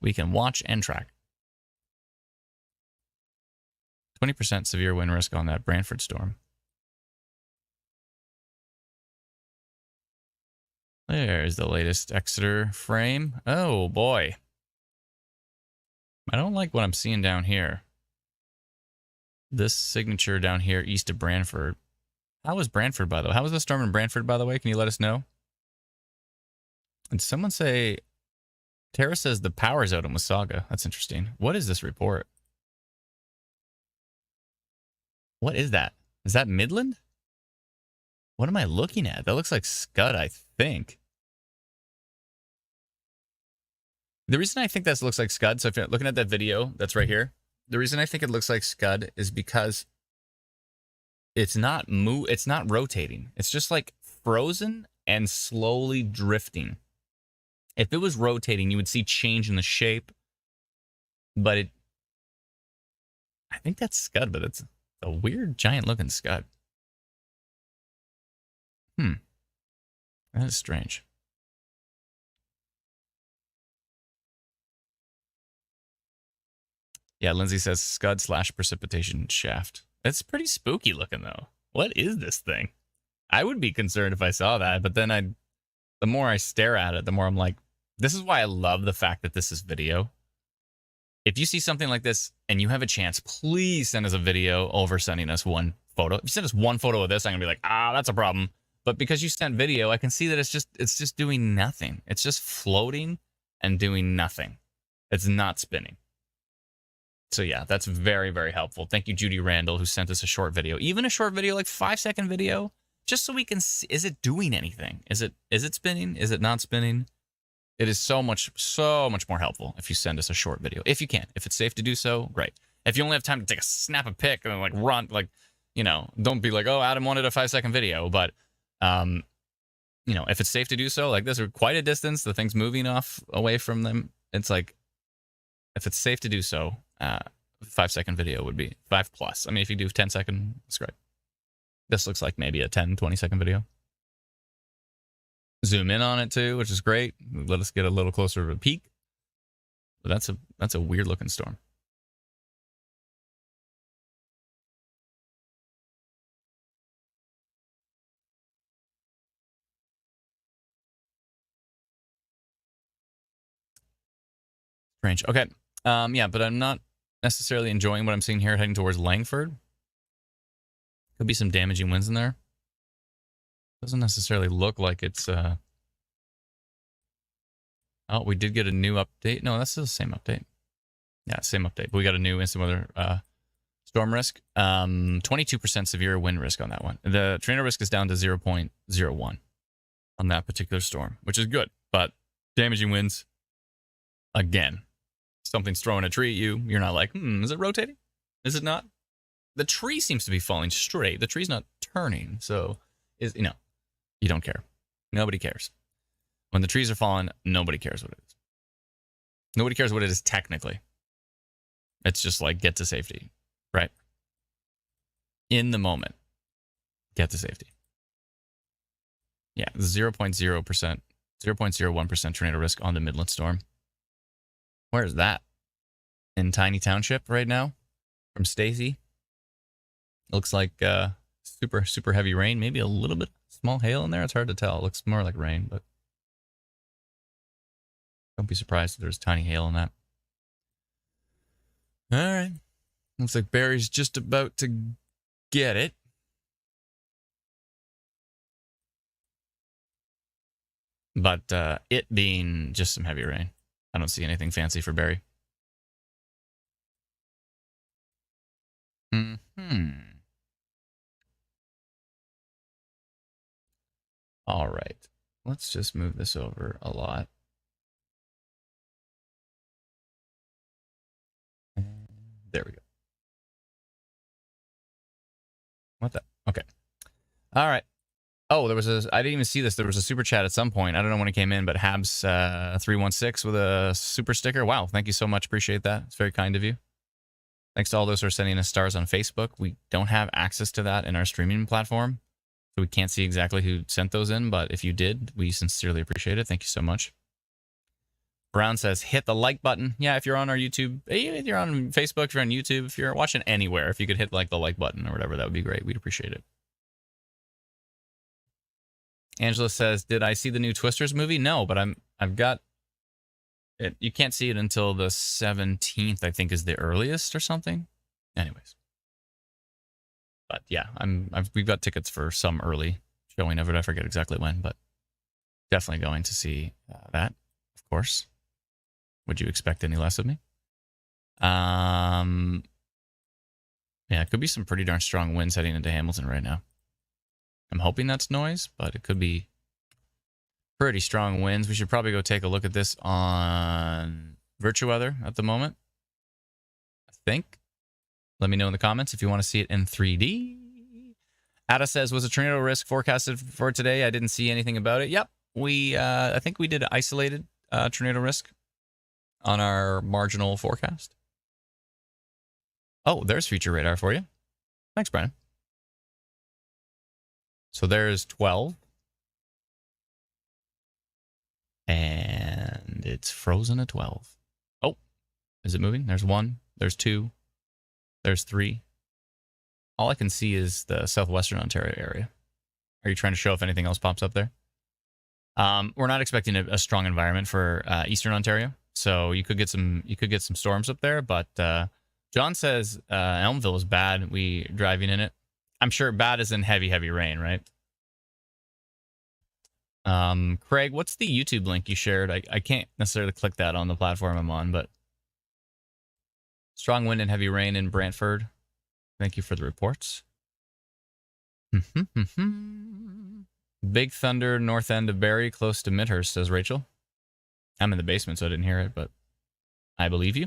We can watch and track. 20% severe wind risk on that Brantford storm. There's the latest Exeter frame. Oh, boy. I don't like what I'm seeing down here. This signature down here east of Brantford. How was Brantford, by the way? How was the storm in Brantford, by the way? Can you let us know? And someone say... Tara says the power's out in Wasaga. That's interesting. What is this report? What is that? Is that Midland? What am I looking at? That looks like Scud, I think. The reason I think that looks like Scud, so if you're looking at that video that's right here, the reason I think it looks like Scud is because it's not rotating. It's just like frozen and slowly drifting. If it was rotating, you would see change in the shape, but I think that's Scud, but it's a weird giant looking Scud. That is strange. Yeah, Lindsay says Scud / precipitation shaft. It's pretty spooky looking though. What is this thing? I would be concerned if I saw that, but then the more I stare at it, the more I'm like, this is why I love the fact that this is video. If you see something like this and you have a chance, please send us a video over sending us one photo. If you send us one photo of this, I'm gonna be like, that's a problem. But because you sent video, I can see that it's just doing nothing. It's just floating and doing nothing. It's not spinning. So yeah, that's very, very helpful. Thank you, Judy Randall, who sent us a short video. Even a short video, like 5-second video, just so we can see, is it doing anything? Is it spinning? Is it not spinning? It is so much more helpful if you send us a short video. If you can. If it's safe to do so, great. If you only have time to take snap a pic and like run, like, don't be like, oh, Adam wanted a 5-second video. But, if it's safe to do so, like this, are quite a distance, the thing's moving away from them. It's like, if it's safe to do so, 5-second video would be 5+. I mean, if you do 10-second, that's great. This looks like maybe a 10-20-second video. Zoom in on it too, which is great. Let us get a little closer to a peak. But that's a weird looking storm. Strange. Okay. Yeah, but I'm not necessarily enjoying what I'm seeing here heading towards Langford. Could be some damaging winds in there. Doesn't necessarily look like it's oh, we did get a new update. No, that's still the same update. Yeah, same update. But we got a new instant weather storm risk. 22% severe wind risk on that one. The tornado risk is down to 0.01 on that particular storm, which is good. But damaging winds, again, something's throwing a tree at you. You're not like, is it rotating? Is it not? The tree seems to be falling straight. The tree's not turning. So, you don't care. Nobody cares. When the trees are falling, nobody cares what it is. Nobody cares what it is technically. It's just like, get to safety, right? In the moment, get to safety. Yeah, 0.0%, 0.01% tornado risk on the Midland storm. Where is that? In Tiny Township right now? From Stacy. Looks like super, super heavy rain. Maybe a little bit small hail in there. It's hard to tell. It looks more like rain, but don't be surprised if there's tiny hail in that. All right. Looks like Barry's just about to get it. But it being just some heavy rain. I don't see anything fancy for Barry. All right. Let's just move this over a lot. There we go. What the? Okay. All right. Oh, I didn't even see this. There was a super chat at some point. I don't know when it came in, but Habs 316 with a super sticker. Wow. Thank you so much. Appreciate that. It's very kind of you. Thanks to all those who are sending us stars on Facebook. We don't have access to that in our streaming platform, so we can't see exactly who sent those in, but if you did, we sincerely appreciate it. Thank you so much. Brown says, hit the like button. Yeah, if you're on our YouTube, if you're on Facebook, if you're on YouTube, if you're watching anywhere, if you could hit like the like button or whatever, that would be great. We'd appreciate it. Angela says, did I see the new Twisters movie? No, but I've got it. You can't see it until the 17th, I think is the earliest or something. Anyways. But yeah, we've got tickets for some early showing of it. I forget exactly when, but definitely going to see that, of course. Would you expect any less of me? Yeah, it could be some pretty darn strong winds heading into Hamilton right now. I'm hoping that's noise, but it could be pretty strong winds. We should probably go take a look at this on VirtuWeather at the moment, I think. Let me know in the comments if you want to see it in 3D. Ada says, was a tornado risk forecasted for today? I didn't see anything about it. Yep. I think we did an isolated tornado risk on our marginal forecast. Oh, there's future radar for you. Thanks, Brandon. So there's 12. And it's frozen at 12. Oh, is it moving? There's 1. There's 2. There's 3. All I can see is the southwestern Ontario area. Are you trying to show if anything else pops up there? We're not expecting a strong environment for eastern Ontario, so you could get some storms up there. But John says Elmville is bad. We driving in it. I'm sure bad is in heavy rain, right? Craig, what's the YouTube link you shared? I can't necessarily click that on the platform I'm on, but strong wind and heavy rain in Brantford. Thank you for the reports. Big thunder, north end of Barrie, close to Midhurst, says Rachel. I'm in the basement, so I didn't hear it, but I believe you.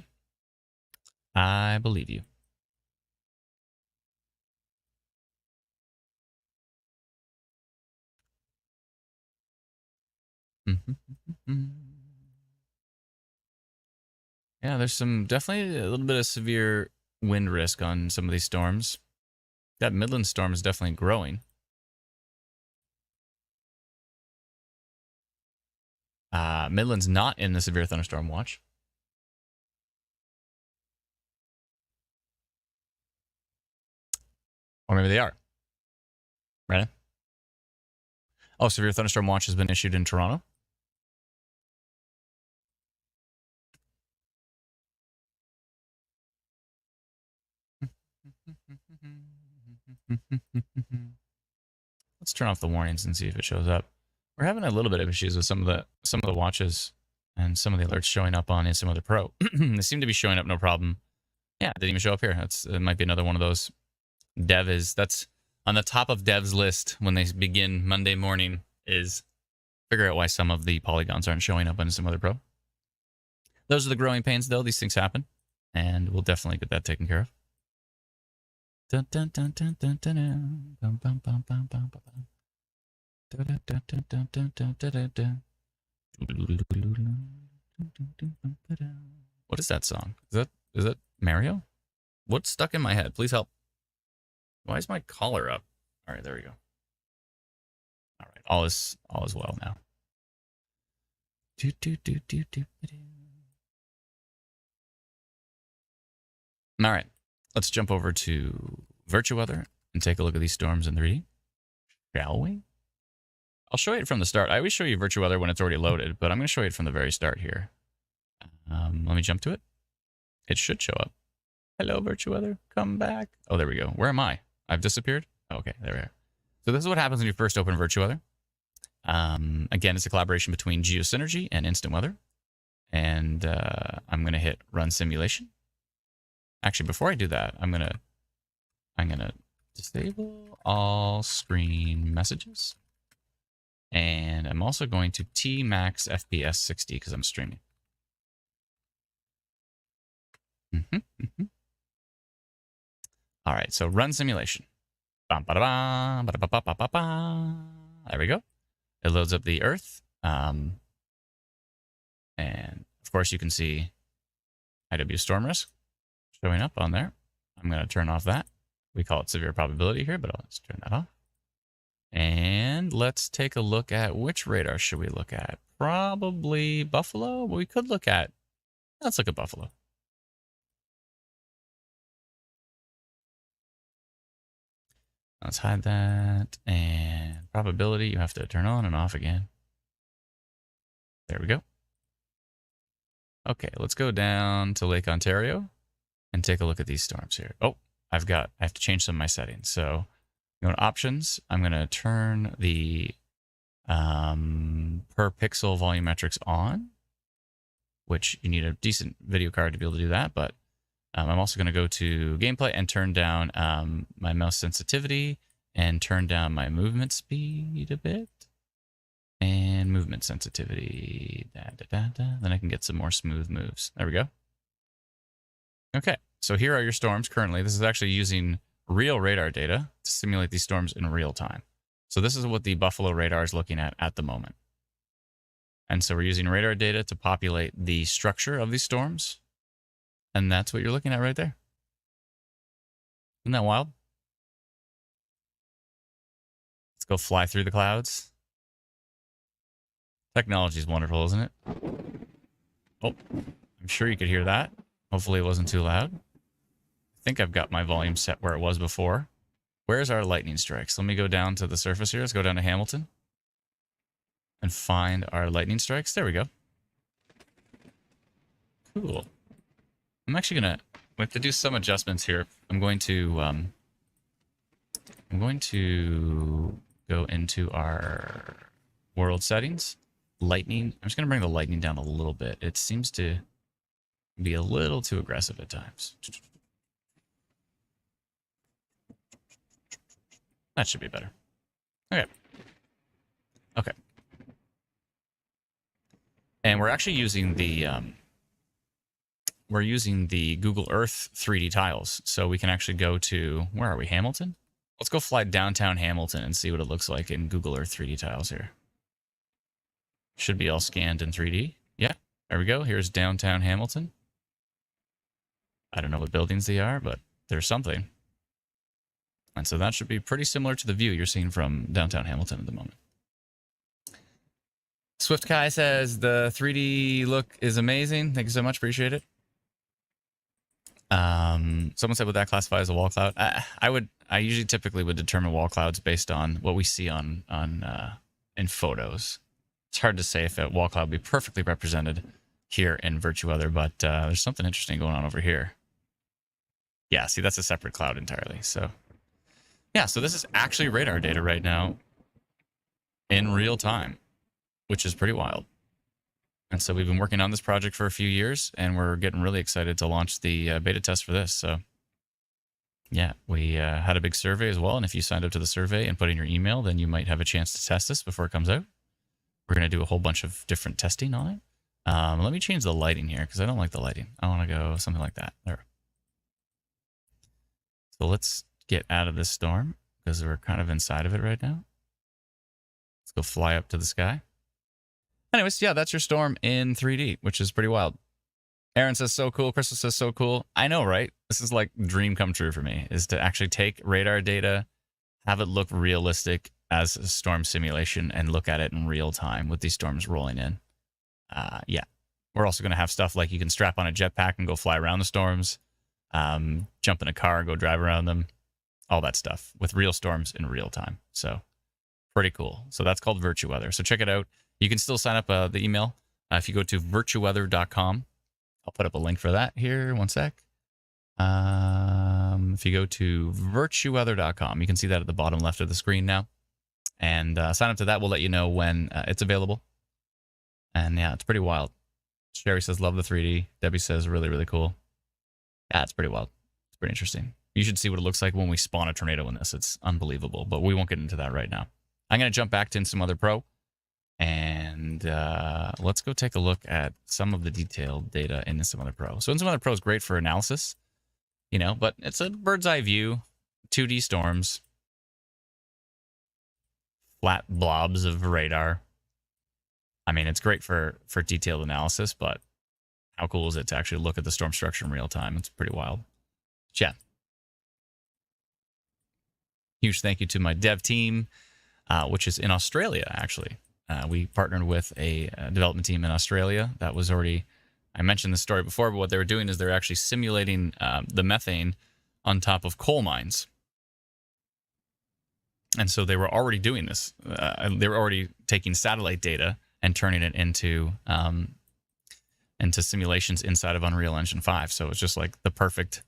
I believe you. Yeah, there's definitely a little bit of severe wind risk on some of these storms. That Midland storm is definitely growing. Midland's not in the severe thunderstorm watch. Or maybe they are. Right? Oh, severe thunderstorm watch has been issued in Toronto. Let's turn off the warnings and see if it shows up. We're having a little bit of issues with some of the watches and some of the alerts showing up on Instant Weather Pro. They seem to be showing up no problem. Yeah, it didn't even show up here. It might be another one of those. That's on the top of Dev's list when they begin Monday morning, is figure out why some of the polygons aren't showing up on Instant Weather Pro. Those are the growing pains, though. These things happen, and we'll definitely get that taken care of. Dun, dun, dun, dun, dun, dun, dun. Bum, bum, bum, bum, bum, bum, bum. Dun, dun, dun, dun, dun, dun, dun, dun, dun. What is that song? Is that Mario? What's stuck in my head? Please help. Why is my collar up? All right, there we go. All right, all is well now. All right, let's jump over to VirtuWeather and take a look at these storms in 3D, shall we? I'll show you it from the start. I always show you VirtuWeather when it's already loaded, but I'm going to show you it from the very start here. Let me jump to it. It should show up. Hello, VirtuWeather. Come back. Oh, there we go. Where am I? I've disappeared? Oh, okay, there we are. So this is what happens when you first open VirtuWeather. Again, it's a collaboration between Geosynergy and Instant Weather. And I'm going to hit Run Simulation. Actually, before I do that, I'm going to disable all screen messages. And I'm also going to T-Max FPS 60 because I'm streaming. All right, so run simulation. There we go. It loads up the Earth. And of course, you can see IW storm risk showing up on there. I'm going to turn off that. We call it severe probability here, but let's turn that off. And let's take a look at which radar should we look at? Probably Buffalo. But we could look at, let's look at Buffalo. Let's hide that. And probability, you have to turn on and off again. There we go. Okay, let's go down to Lake Ontario and take a look at these storms here. Oh, I have to change some of my settings. So go to options. I'm going to turn the per pixel volumetrics on, which you need a decent video card to be able to do that. But I'm also going to go to gameplay and turn down my mouse sensitivity and turn down my movement speed a bit. And movement sensitivity. Then I can get some more smooth moves. There we go. Okay, so here are your storms currently. This is actually using real radar data to simulate these storms in real time. So this is what the Buffalo radar is looking at the moment. And so we're using radar data to populate the structure of these storms. And that's what you're looking at right there. Isn't that wild? Let's go fly through the clouds. Technology is wonderful, isn't it? Oh, I'm sure you could hear that. Hopefully it wasn't too loud. I think I've got my volume set where it was before. Where's our lightning strikes? Let me go down to the surface here. Let's go down to Hamilton and find our lightning strikes. There we go. Cool. I'm actually gonna we have to do some adjustments here. I'm going to go into our world settings. Lightning. I'm just gonna bring the lightning down a little bit. It seems to be a little too aggressive at times. That should be better. Okay. Okay. And we're actually using the Google Earth 3D tiles, so we can actually go to, where are we? Hamilton? Let's go fly downtown Hamilton and see what it looks like in Google Earth 3D tiles here. Should be all scanned in 3D. Yeah, there we go. Here's downtown Hamilton. I don't know what buildings they are, but there's something. And so that should be pretty similar to the view you're seeing from downtown Hamilton at the moment. Swift Kai says the 3D look is amazing. Thank you so much. Appreciate it. Someone said, would that classify as a wall cloud? I usually typically would determine wall clouds based on what we see in photos. It's hard to say if a wall cloud would be perfectly represented here in VirtueWeather, but there's something interesting going on over here. Yeah, see, that's a separate cloud entirely. So, yeah, so this is actually radar data right now in real time, which is pretty wild. And so we've been working on this project for a few years, and we're getting really excited to launch the beta test for this. So, yeah, we had a big survey as well, and if you signed up to the survey and put in your email, then you might have a chance to test this before it comes out. We're going to do a whole bunch of different testing on it. Let me change the lighting here, because I don't like the lighting. I want to go something like that. There. So let's get out of this storm, because we're kind of inside of it right now. Let's go fly up to the sky. Anyways, yeah, that's your storm in 3D, which is pretty wild. Aaron says, so cool. Crystal says, so cool. I know, right? This is like dream come true for me, is to actually take radar data, have it look realistic as a storm simulation, and look at it in real time with these storms rolling in. Yeah. We're also going to have stuff like you can strap on a jetpack and go fly around the storms, jump in a car and go drive around them, all that stuff with real storms in real time. So pretty cool. So that's called VirtueWeather. So check it out. You can still sign up the email if you go to virtueweather.com. I'll put up a link for that here. One sec. If you go to virtueweather.com, you can see that at the bottom left of the screen now. And sign up to that. We'll let you know when it's available. And yeah, it's pretty wild. Sherry says, love the 3D. Debbie says, really, really cool. Yeah, it's pretty wild. It's pretty interesting. You should see what it looks like when we spawn a tornado in this. It's unbelievable, but we won't get into that right now. I'm going to jump back to InSimWeather Pro. And let's go take a look at some of the detailed data in InSimWeather Pro. So InSimWeather Pro is great for analysis, you know, but it's a bird's eye view, 2D storms, flat blobs of radar. I mean, it's great for detailed analysis, but how cool is it to actually look at the storm structure in real time? It's pretty wild. Yeah. Huge thank you to my dev team, which is in Australia, actually. We partnered with a development team in Australia that was already, I mentioned this story before, but what they were doing is they're actually simulating the methane on top of coal mines. And so they were already doing this. They were already taking satellite data and turning it into simulations inside of Unreal Engine 5. So it was just like the perfect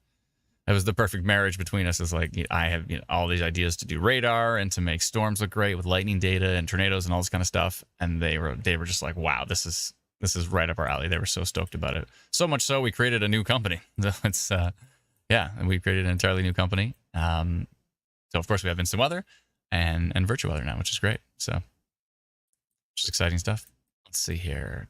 marriage between us. Is like, I have all these ideas to do radar and to make storms look great with lightning data and tornadoes and all this kind of stuff. And they were just like, wow, this is right up our alley. They were so stoked about it. So much so we created a new company. It's yeah, and we created an entirely new company to So, of course, we have instant weather and virtual weather now, which is great. So, just exciting stuff. Let's see here.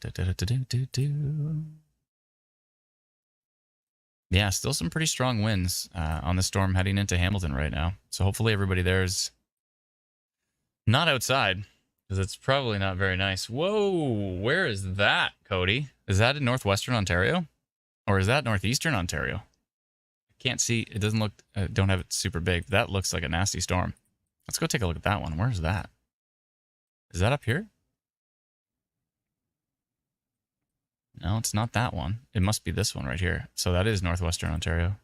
Yeah, still some pretty strong winds on the storm heading into Hamilton right now. So, hopefully, everybody there's not outside because it's probably not very nice. Whoa, where is that, Cody? Is that in northwestern Ontario? Or is that northeastern Ontario? I can't see. It doesn't look, don't have it super big. That looks like a nasty storm. Let's go take a look at that one. Where is that? Is that up here? No, it's not that one. It must be this one right here. So that is northwestern Ontario.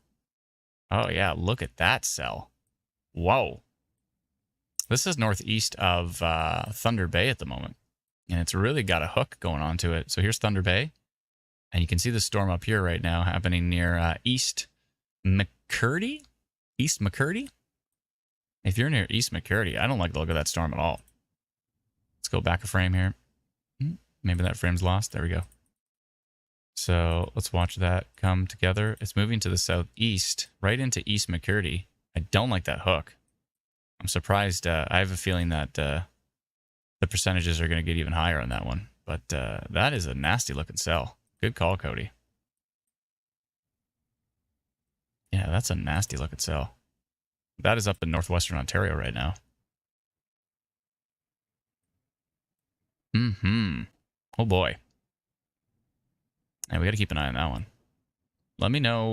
Oh, yeah. Look at that cell. Whoa. This is northeast of Thunder Bay at the moment. And it's really got a hook going on to it. So here's Thunder Bay. And you can see the storm up here right now happening near East McCurdy? East McCurdy? If you're near East McCurdy, I don't like the look of that storm at all. Let's go back a frame here. Maybe that frame's lost. There we go. So let's watch that come together. It's moving to the southeast, right into East McCurdy. I don't like that hook. I'm surprised. I have a feeling that the percentages are going to get even higher on that one. But that is a nasty looking cell. Good call, Cody. Yeah, that's a nasty looking cell. That is up in northwestern Ontario right now. Oh, boy. And we got to keep an eye on that one. Let me know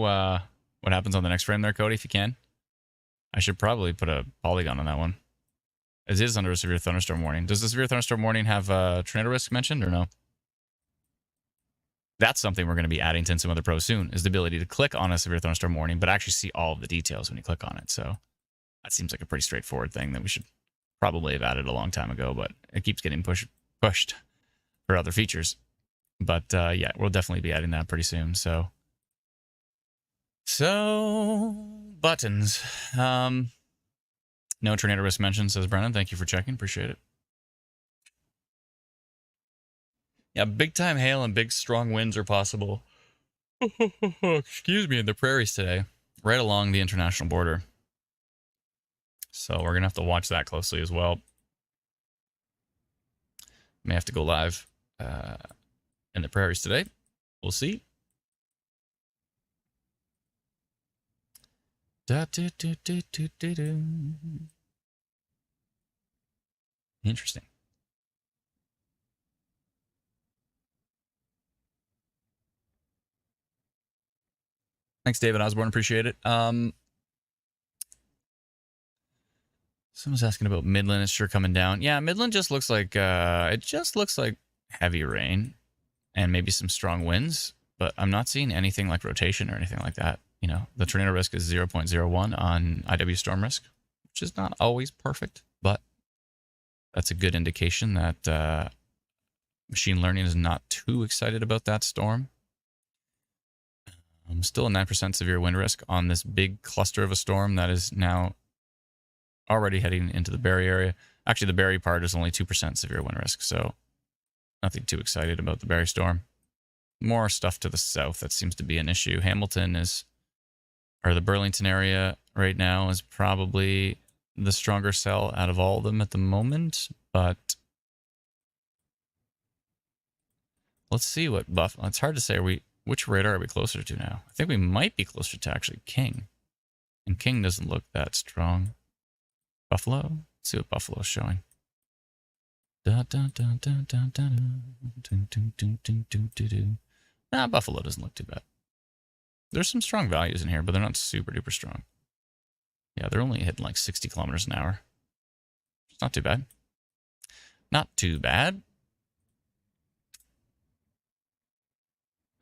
what happens on the next frame there, Cody, if you can. I should probably put a polygon on that one. It is under a severe thunderstorm warning. Does the severe thunderstorm warning have tornado risk mentioned or no? That's something we're going to be adding to Instant Weather Pro soon, is the ability to click on a severe thunderstorm warning, but actually see all of the details when you click on it. So that seems like a pretty straightforward thing that we should probably have added a long time ago, but it keeps getting pushed for other features. But yeah, we'll definitely be adding that pretty soon. So buttons. No tornado risk mentioned, says Brennan. Thank you for checking. Appreciate it. Yeah, big time hail and big strong winds are possible. Excuse me, in the prairies today, right along the international border. So we're gonna have to watch that closely as well. May have to go live in the prairies today. We'll see. Interesting. Thanks, David Osborne. Appreciate it. Someone's asking about Midland. It's sure coming down. Yeah, Midland just looks like it just looks like heavy rain and maybe some strong winds, but I'm not seeing anything like rotation or anything like that. You know, the tornado risk is 0.01 on IW storm risk, which is not always perfect, but that's a good indication that machine learning is not too excited about that storm. Still a 9% severe wind risk on this big cluster of a storm that is now already heading into the Barrie area. Actually, the Barrie part is only 2% severe wind risk, so nothing too excited about the Barrie storm. More stuff to the south that seems to be an issue. Hamilton is, or the Burlington area right now is probably the stronger cell out of all of them at the moment, but let's see what Buffalo. It's hard to say. Which radar are we closer to now? I think we might be closer to actually King, and King doesn't look that strong. Buffalo? Let's see what Buffalo's showing. Nah, Buffalo doesn't look too bad. There's some strong values in here, but they're not super duper strong. Yeah, they're only hitting like 60 kilometers an hour. It's not too bad. Not too bad.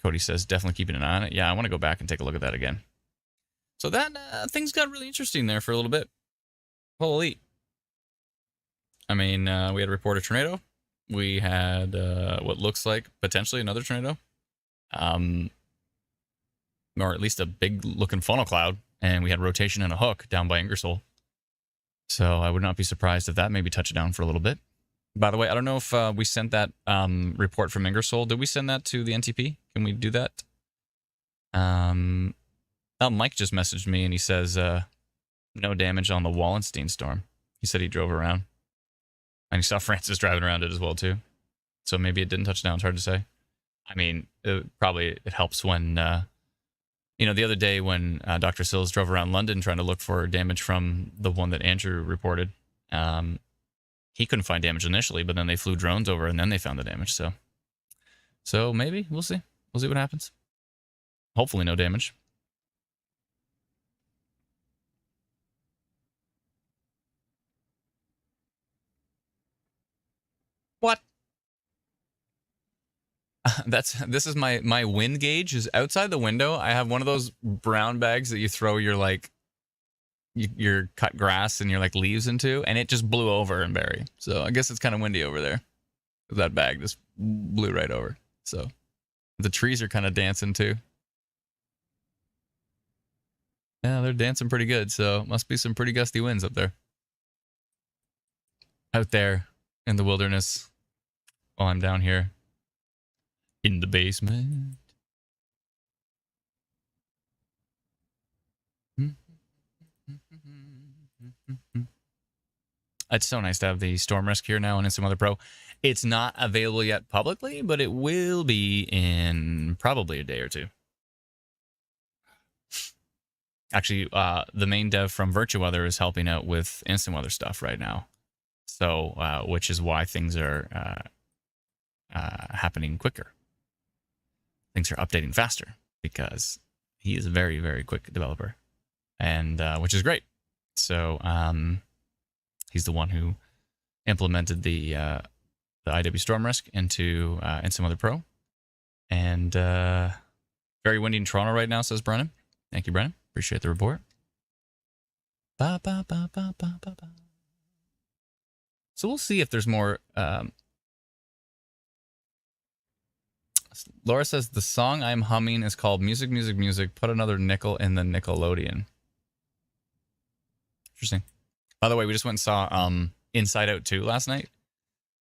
Cody says, definitely keeping an eye on it. Yeah, I want to go back and take a look at that again. So that things got really interesting there for a little bit. Holy. I mean, we had a reported tornado. We had what looks like potentially another tornado. Or at least a big looking funnel cloud. And we had rotation and a hook down by Ingersoll. So I would not be surprised if that maybe touched down for a little bit. By the way, I don't know if we sent that report from Ingersoll. Did we send that to the NTP? Can we do that? Oh, Mike just messaged me and he says, No damage on the Wallenstein storm. He said he drove around. And he saw Francis driving around it as well, too. So maybe it didn't touch down. It's hard to say. I mean, it helps when, the other day when Dr. Sills drove around London trying to look for damage from the one that Andrew reported. He couldn't find damage initially, but then they flew drones over and then they found the damage. So maybe we'll see. We'll see what happens. Hopefully no damage. What? This is my wind gauge is outside the window. I have one of those brown bags that you throw your cut grass and your like leaves into, and it just blew over in Barrie. So I guess it's kind of windy over there. That bag just blew right over. So the trees are kind of dancing too. Yeah, they're dancing pretty good. So must be some pretty gusty winds up there. Out there in the wilderness while I'm down here in the basement. It's so nice to have the Storm Risk here now and in some other pro. It's not available yet publicly, but it will be in probably a day or two. Actually, the main dev from Virtua Weather is helping out with instant weather stuff right now. So, which is why things are happening quicker. Things are updating faster because he is a very, very quick developer, and which is great. So, he's the one who implemented the IW Storm Risk into some other pro, and very windy in Toronto right now, says Brennan. Thank you, Brennan. Appreciate the report. Ba, ba, ba, ba, ba, ba, ba. So we'll see if there's more. Laura says the song I'm humming is called Music, Music, Music. Put another nickel in the Nickelodeon. Interesting. By the way, we just went and saw Inside Out 2 last night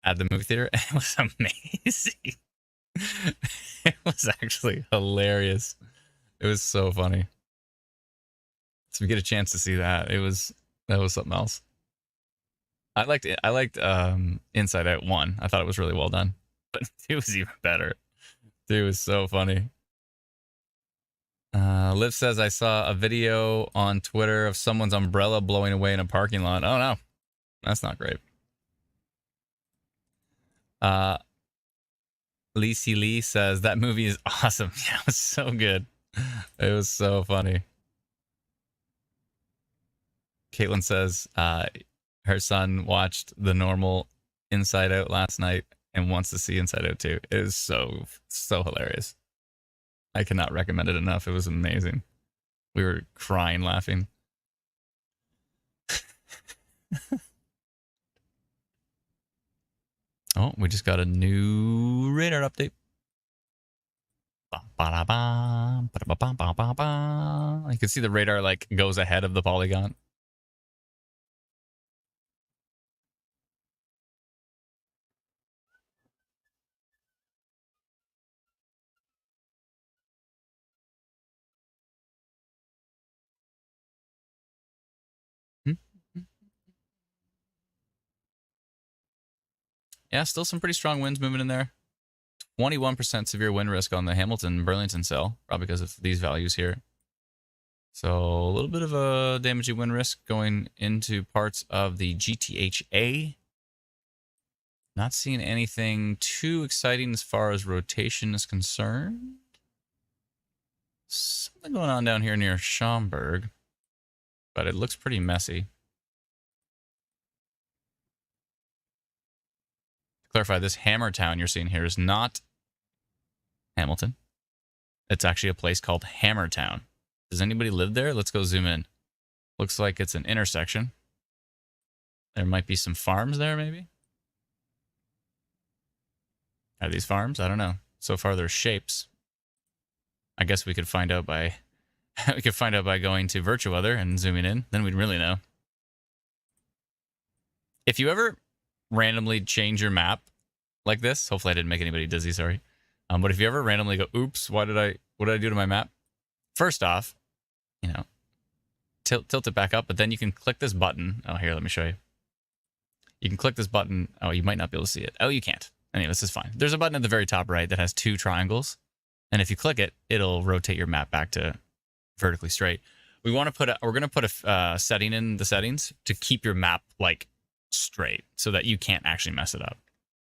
at the movie theater. It was amazing. It was actually hilarious. It was so funny. So we get a chance to see that. That was something else. I liked Inside Out 1. I thought it was really well done. But 2 was even better. 2 was so funny. Liv says, I saw a video on Twitter of someone's umbrella blowing away in a parking lot. Oh, no. That's not great. Lacey Lee says, that movie is awesome. Yeah, it was so good. It was so funny. Caitlin says, her son watched the normal Inside Out last night and wants to see Inside Out 2. It is so hilarious. I cannot recommend it enough. It was amazing. We were crying, laughing. Oh, we just got a new radar update. You can see the radar like goes ahead of the polygon. Yeah, still some pretty strong winds moving in there. 21% severe wind risk on the Hamilton-Burlington cell, probably because of these values here. So a little bit of a damaging wind risk going into parts of the GTHA. Not seeing anything too exciting as far as rotation is concerned. Something going on down here near Schaumburg, but it looks pretty messy. To clarify, this Hammertown you're seeing here is not Hamilton. It's actually a place called Hammertown. Does anybody live there? Let's go zoom in. Looks like it's an intersection. There might be some farms there, maybe. Are these farms? I don't know. So far, they're shapes. I guess we could find out by going to Virtua Weather and zooming in. Then we'd really know. If you ever randomly change your map like this, hopefully I didn't make anybody dizzy. Sorry. But if you ever randomly go, "Oops, what did I do to my map?" First off, tilt it back up, but then you can click this button. Oh, here, let me show you. You can click this button. Oh, you might not be able to see it. Oh, you can't. Anyway, this is fine. There's a button at the very top right that has 2 triangles. And if you click it, it'll rotate your map back to vertically straight. We're going to put a setting in the settings to keep your map like straight so that you can't actually mess it up.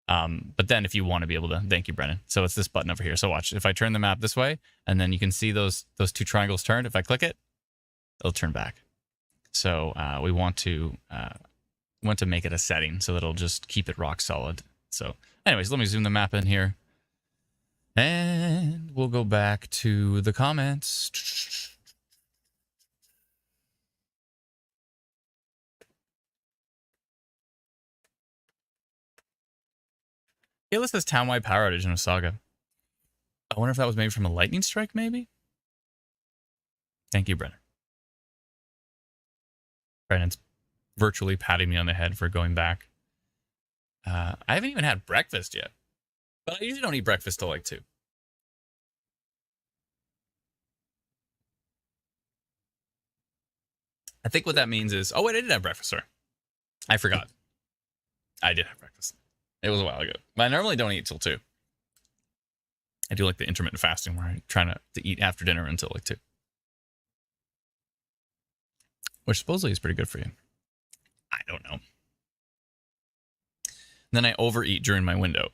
But then if you want to be able to, thank you, Brennan. So it's this button over here. So watch, if I turn the map this way, and then you can see those 2 triangles turned. If I click it, it'll turn back. So we want to make it a setting so that it'll just keep it rock solid. So anyways, let me zoom the map in here. And we'll go back to the comments. It says townwide power outage in Osaga. I wonder if that was maybe from a lightning strike, maybe? Thank you, Brennan. Brennan's virtually patting me on the head for going back. I haven't even had breakfast yet. But I usually don't eat breakfast till like 2. I think what that means is... Oh, wait, I did have breakfast, sorry. I forgot. I did have breakfast. It was a while ago. But I normally don't eat till 2. I do like the intermittent fasting where I'm trying to eat after dinner until like 2. Which supposedly is pretty good for you. I don't know. Then I overeat during my window.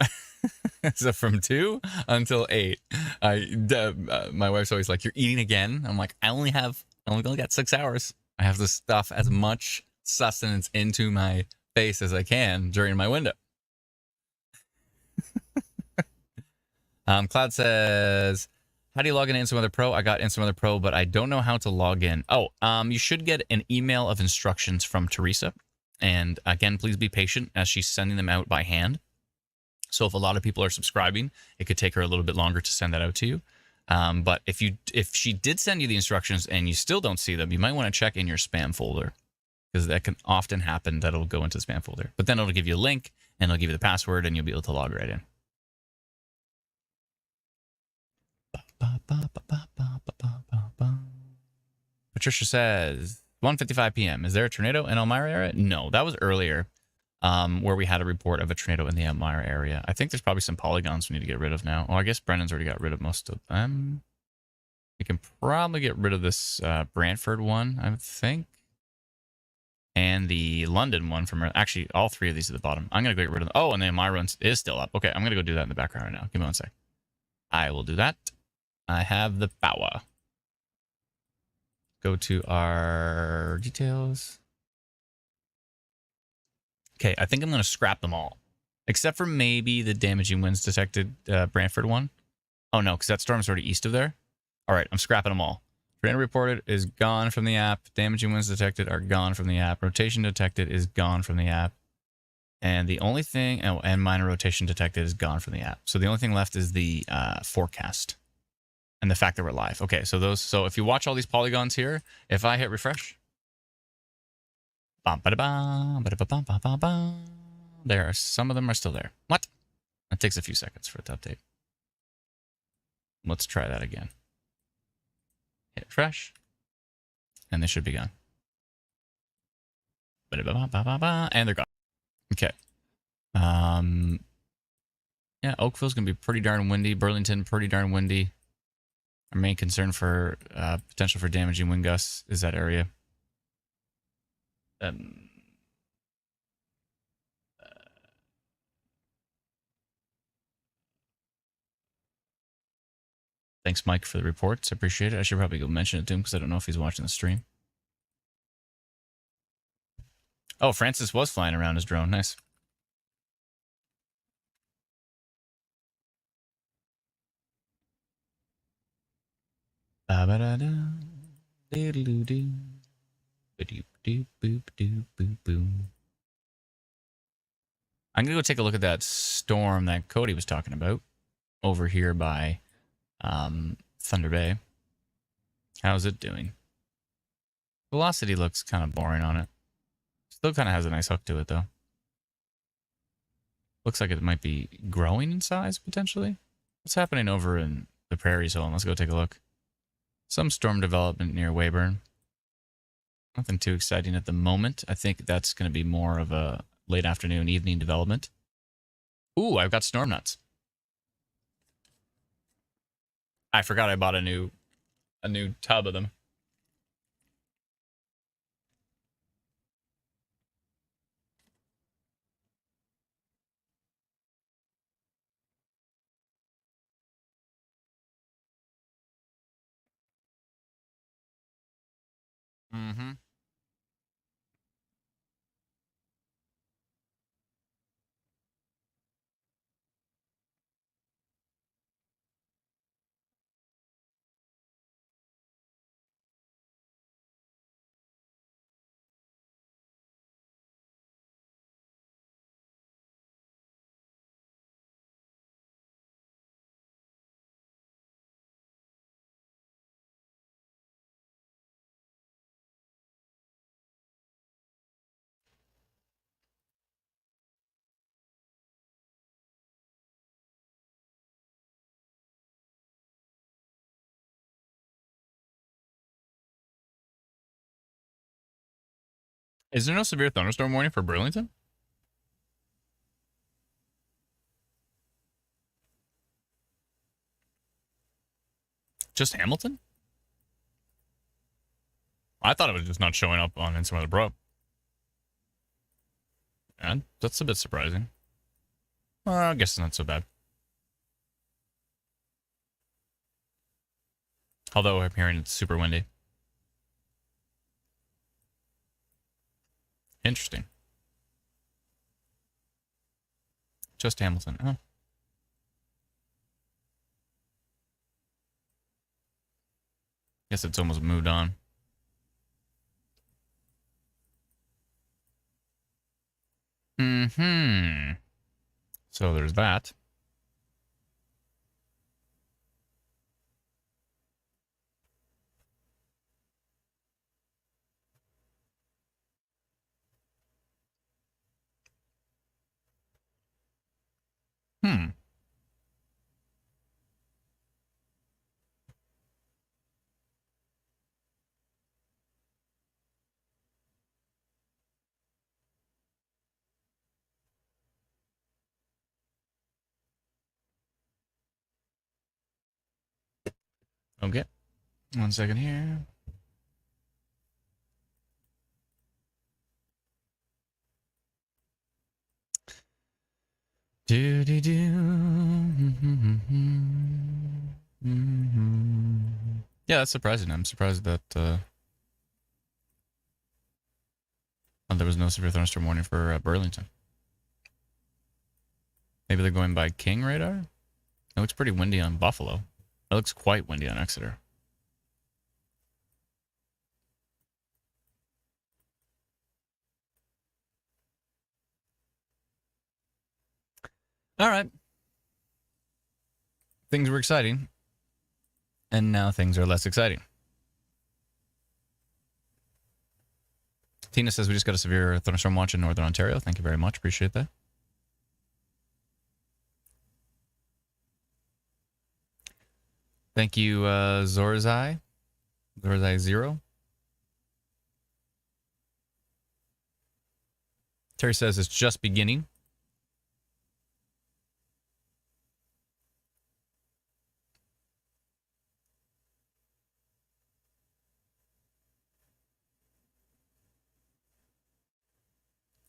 So from 2 until 8, my wife's always like, "You're eating again?" I'm like, I only got 6 hours. I have to stuff as much sustenance into my face as I can during my window. Cloud says, how do you log in Instant Weather Pro? I got Instant Weather Pro, but I don't know how to log in. Oh, you should get an email of instructions from Teresa. And again, please be patient as she's sending them out by hand. So if a lot of people are subscribing, it could take her a little bit longer to send that out to you. But if she did send you the instructions and you still don't see them, you might want to check in your spam folder, because that can often happen that it'll go into the spam folder. But then it'll give you a link and it'll give you the password and you'll be able to log right in. Patricia says, 1:55 p.m. Is there a tornado in Elmira area? No, that was earlier, where we had a report of a tornado in the Elmira area. I think there's probably some polygons we need to get rid of now. Oh, I guess Brennan's already got rid of most of them. We can probably get rid of this Brantford one, I think. And the London one from... Actually, all 3 of these at the bottom. I'm going to get rid of them. Oh, and the Elmira one is still up. Okay, I'm going to go do that in the background right now. Give me 1 sec. I will do that. I have the power. Go to our details. Okay, I think I'm going to scrap them all. Except for maybe the damaging winds detected Brantford one. Oh, no, because that storm's already east of there. All right, I'm scrapping them all. Tornado reported is gone from the app. Damaging winds detected are gone from the app. Rotation detected is gone from the app. And the only thing... Oh, and minor rotation detected is gone from the app. So the only thing left is the forecast. And the fact that we're live. Okay, so if you watch all these polygons here, if I hit refresh, there are some of them are still there. What? It takes a few seconds for it to update. Let's try that again. Hit refresh, and they should be gone. And they're gone. Okay. Yeah, Oakville's gonna be pretty darn windy. Burlington, pretty darn windy. Our main concern for potential for damaging wind gusts is that area. Thanks, Mike, for the reports. I appreciate it. I should probably go mention it to him because I don't know if he's watching the stream. Oh, Francis was flying around his drone. Nice. I'm going to go take a look at that storm that Cody was talking about over here by Thunder Bay. How's it doing? Velocity looks kind of boring on it. Still kind of has a nice hook to it, though. Looks like it might be growing in size, potentially. What's happening over in the Prairie Zone? Let's go take a look. Some storm development near Weyburn. Nothing too exciting at the moment. I think that's going to be more of a late afternoon, evening development. Ooh, I've got storm nuts. I forgot I bought a new tub of them. Mm-hmm. Is there no severe thunderstorm warning for Burlington? Just Hamilton? I thought it was just not showing up on Instagram the Bro. And that's a bit surprising. Well, I guess it's not so bad. Although I'm hearing it's super windy. Interesting. Just Hamilton. Oh. Guess it's almost moved on. Mm-hmm. So there's that. Hmm. Okay. 1 second here. Do do do. Yeah, that's surprising. I'm surprised that there was no severe thunderstorm warning for Burlington. Maybe they're going by King radar? It looks pretty windy on Buffalo. It looks quite windy on Exeter. All right. Things were exciting. And now things are less exciting. Tina says we just got a severe thunderstorm watch in Northern Ontario. Thank you very much. Appreciate that. Thank you, Zorzai. Zorzai Zero. Terry says it's just beginning.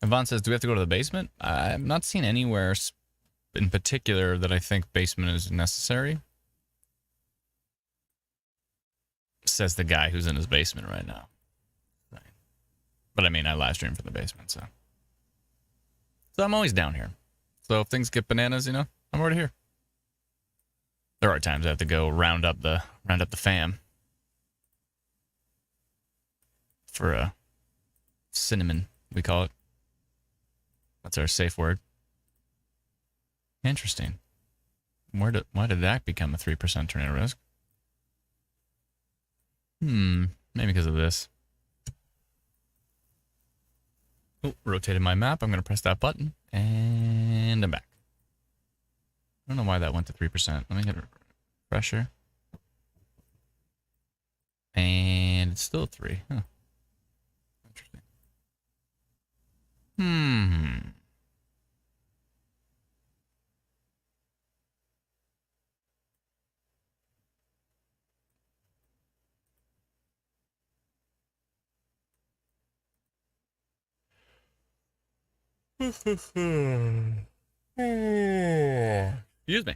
Yvonne says, do we have to go to the basement? I've not seen anywhere in particular that I think basement is necessary. Says the guy who's in his basement right now. But I mean, I live stream from the basement, so I'm always down here. So if things get bananas, you know, I'm already here. There are times I have to go round up the fam for a cinnamon, we call it. That's our safe word. Interesting. Why did that become a 3% tornado risk? Maybe because of this. Oh, rotated my map. I'm going to press that button, and I'm back. I don't know why that went to 3%. Let me get a refresher. And it's still 3. Huh. Hmm. Excuse me.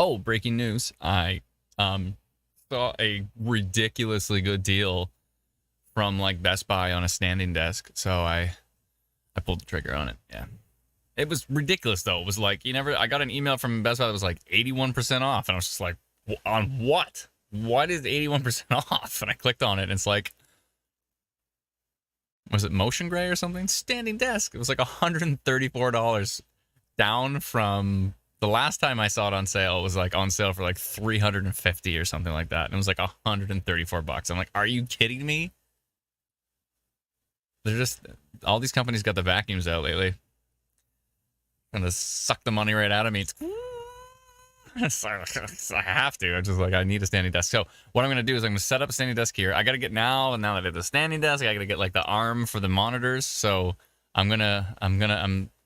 Oh, breaking news. I saw a ridiculously good deal from like Best Buy on a standing desk. So I pulled the trigger on it. Yeah. It was ridiculous though. It was like I got an email from Best Buy that was like 81% off and I was just like, on what? What is 81% off? And I clicked on it and it's like, was it motion gray or something? Standing desk. It was like $134 down from the last time I saw it on sale. It was like on sale for like 350 or something like that. And it was like $134. I'm like, are you kidding me? They're just, all these companies got the vacuums out lately. And to suck the money right out of me. So I have to. I'm just like, I need a standing desk. So what I'm going to do is I'm going to set up a standing desk here. I got to get now that I have the standing desk, I got to get like the arm for the monitors. So I'm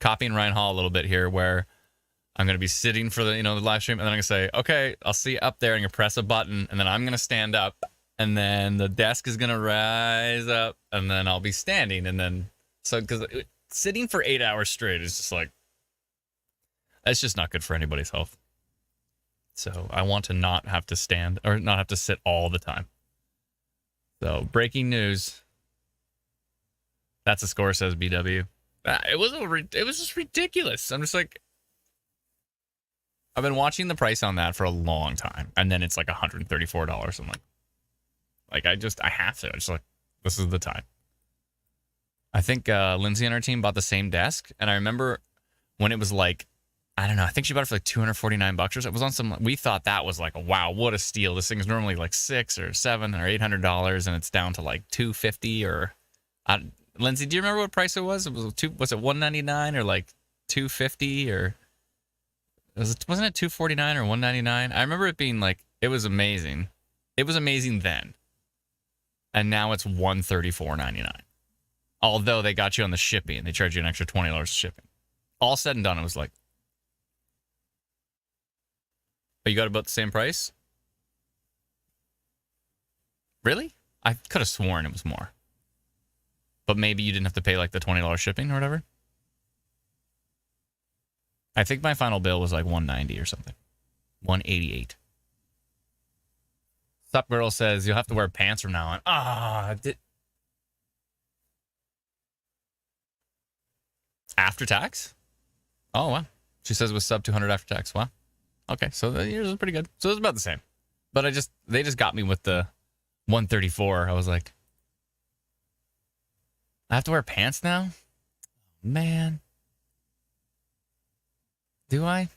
copying Ryan Hall a little bit here where I'm going to be sitting for the live stream. And then I'm going to say, okay, I'll see you up there. And you press a button and then I'm going to stand up and then the desk is going to rise up and then I'll be standing. And then, so because sitting for 8 hours straight is just like, that's just not good for anybody's health. So I want to not have to stand or not have to sit all the time. So breaking news. That's a score, says BW. It was just ridiculous. I'm just like, I've been watching the price on that for a long time. And then it's like $134. I'm like I have to. It's like, this is the time. I think Lindsay on our team bought the same desk. And I remember when it was like, I don't know. I think she bought it for like $249 or so. It was on some. We thought that was like, wow, what a steal. This thing is normally like $600 or $700 or $800, and it's down to like $250 or. Lindsay, do you remember what price it was? Was it $199 or like $250 or? Wasn't it $249 or $199? I remember it being like, it was amazing. It was amazing then, and now it's $134.99. Although they got you on the shipping, they charge you an extra $20 shipping. All said and done, it was like. But you got about the same price? Really? I could have sworn it was more. But maybe you didn't have to pay like the $20 shipping or whatever. I think my final bill was like $190 or something. $188. Sup Girl says you'll have to wear pants from now on. After tax? Oh, wow. She says it was sub 200 after tax. Wow. Okay, so yours is pretty good. So it's about the same. But they just got me with the 134. I was like, I have to wear pants now? Man. Do I?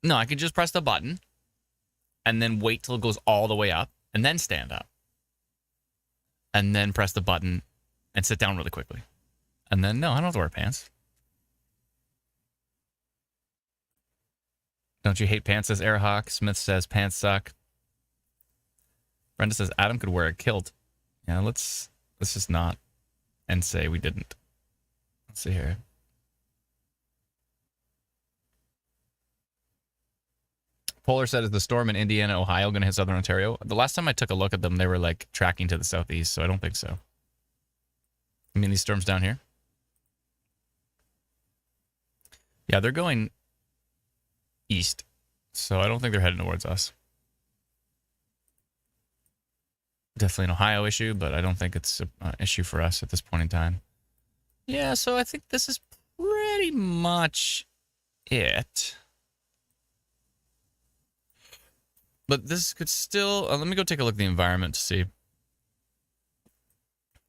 No, I could just press the button and then wait till it goes all the way up and then stand up. And then press the button and sit down really quickly. And then, no, I don't have to wear pants. Don't you hate pants, says Airhawk. Smith says pants suck. Brenda says Adam could wear a kilt. Yeah, let's just not and say we didn't. Let's see here. Polar said, is the storm in Indiana, Ohio going to hit southern Ontario? The last time I took a look at them, they were like tracking to the southeast, so I don't think so. I mean, these storms down here? Yeah, they're going east, so I don't think they're heading towards us. Definitely an Ohio issue, but I don't think it's an issue for us at this point in time. Yeah, so I think this is pretty much it. But this could still... let me go take a look at the environment to see.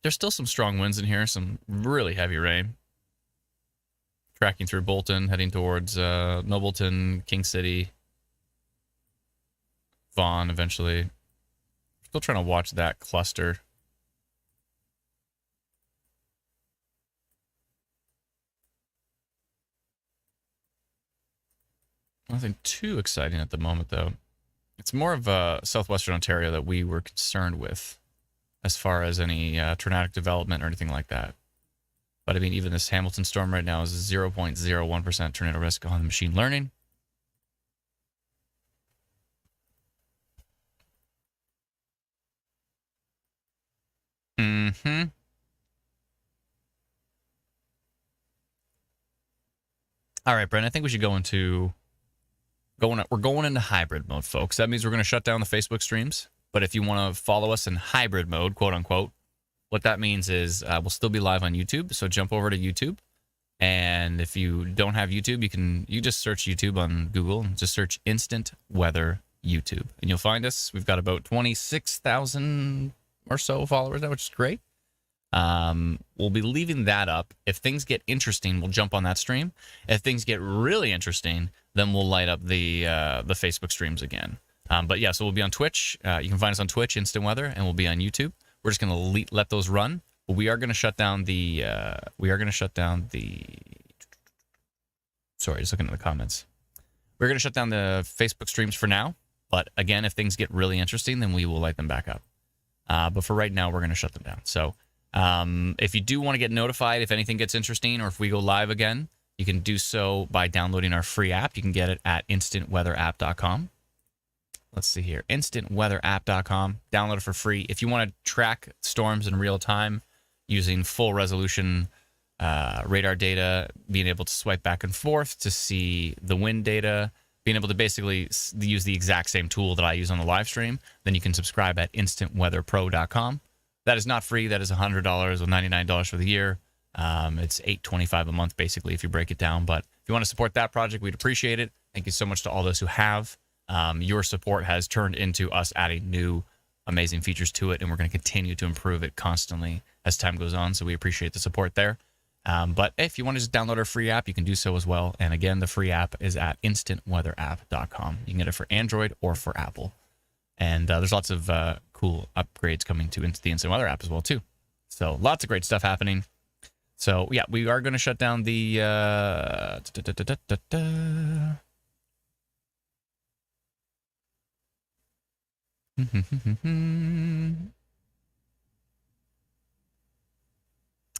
There's still some strong winds in here, some really heavy rain. Tracking through Bolton, heading towards Nobleton, King City, Vaughan eventually. Still trying to watch that cluster. Nothing too exciting at the moment, though. It's more of southwestern Ontario that we were concerned with as far as any tornadic development or anything like that. But I mean, even this Hamilton storm right now is 0.01% tornado risk on machine learning. Mm-hmm. All right, Brent, I think we should we're going into hybrid mode, folks. That means we're going to shut down the Facebook streams. But if you want to follow us in hybrid mode, quote unquote, what that means is we'll still be live on YouTube. So jump over to YouTube. And if you don't have YouTube, you just search YouTube on Google and just search Instant Weather YouTube. And you'll find us. We've got about 26,000 or so followers now, which is great. We'll be leaving that up. If things get interesting, we'll jump on that stream. If things get really interesting, then we'll light up the Facebook streams again. But yeah, so we'll be on Twitch. You can find us on Twitch, Instant Weather, and we'll be on YouTube. We're just gonna let those run. But we are gonna shut down the. Sorry, just looking at the comments. We're gonna shut down the Facebook streams for now. But again, if things get really interesting, then we will light them back up. But for right now, we're gonna shut them down. So. If you do want to get notified if anything gets interesting or if we go live again, you can do so by downloading our free app. You can get it at instantweatherapp.com. Let's see here. Instantweatherapp.com. Download it for free. If you want to track storms in real time using full resolution radar data, being able to swipe back and forth to see the wind data, being able to basically use the exact same tool that I use on the live stream, then you can subscribe at instantweatherpro.com. That is not free. That is $100 or $99 for the year. It's $825 a month, basically, if you break it down. But if you want to support that project, we'd appreciate it. Thank you so much to all those who have. Your support has turned into us adding new amazing features to it, and we're going to continue to improve it constantly as time goes on. So we appreciate the support there. But if you want to just download our free app, you can do so as well. And again, the free app is at instantweatherapp.com. You can get it for Android or for Apple. And there's lots of cool upgrades coming to the Instant Weather app as well, too. So lots of great stuff happening. So, yeah, we are going to shut down the...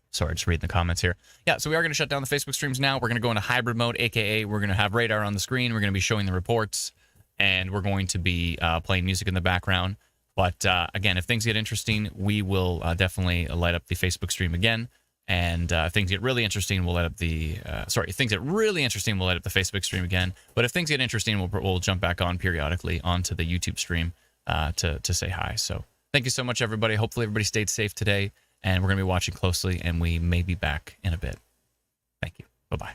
Sorry, just reading the comments here. Yeah, so we are going to shut down the Facebook streams now. We're going to go into hybrid mode, a.k.a. we're going to have radar on the screen. We're going to be showing the reports. And we're going to be playing music in the background. But again, if things get interesting, we will definitely light up the Facebook stream again. And if things get really interesting, we'll light up the... if things get really interesting, we'll light up the Facebook stream again. But if things get interesting, we'll jump back on periodically onto the YouTube stream to say hi. So thank you so much, everybody. Hopefully everybody stayed safe today. And we're going to be watching closely, and we may be back in a bit. Thank you. Bye-bye.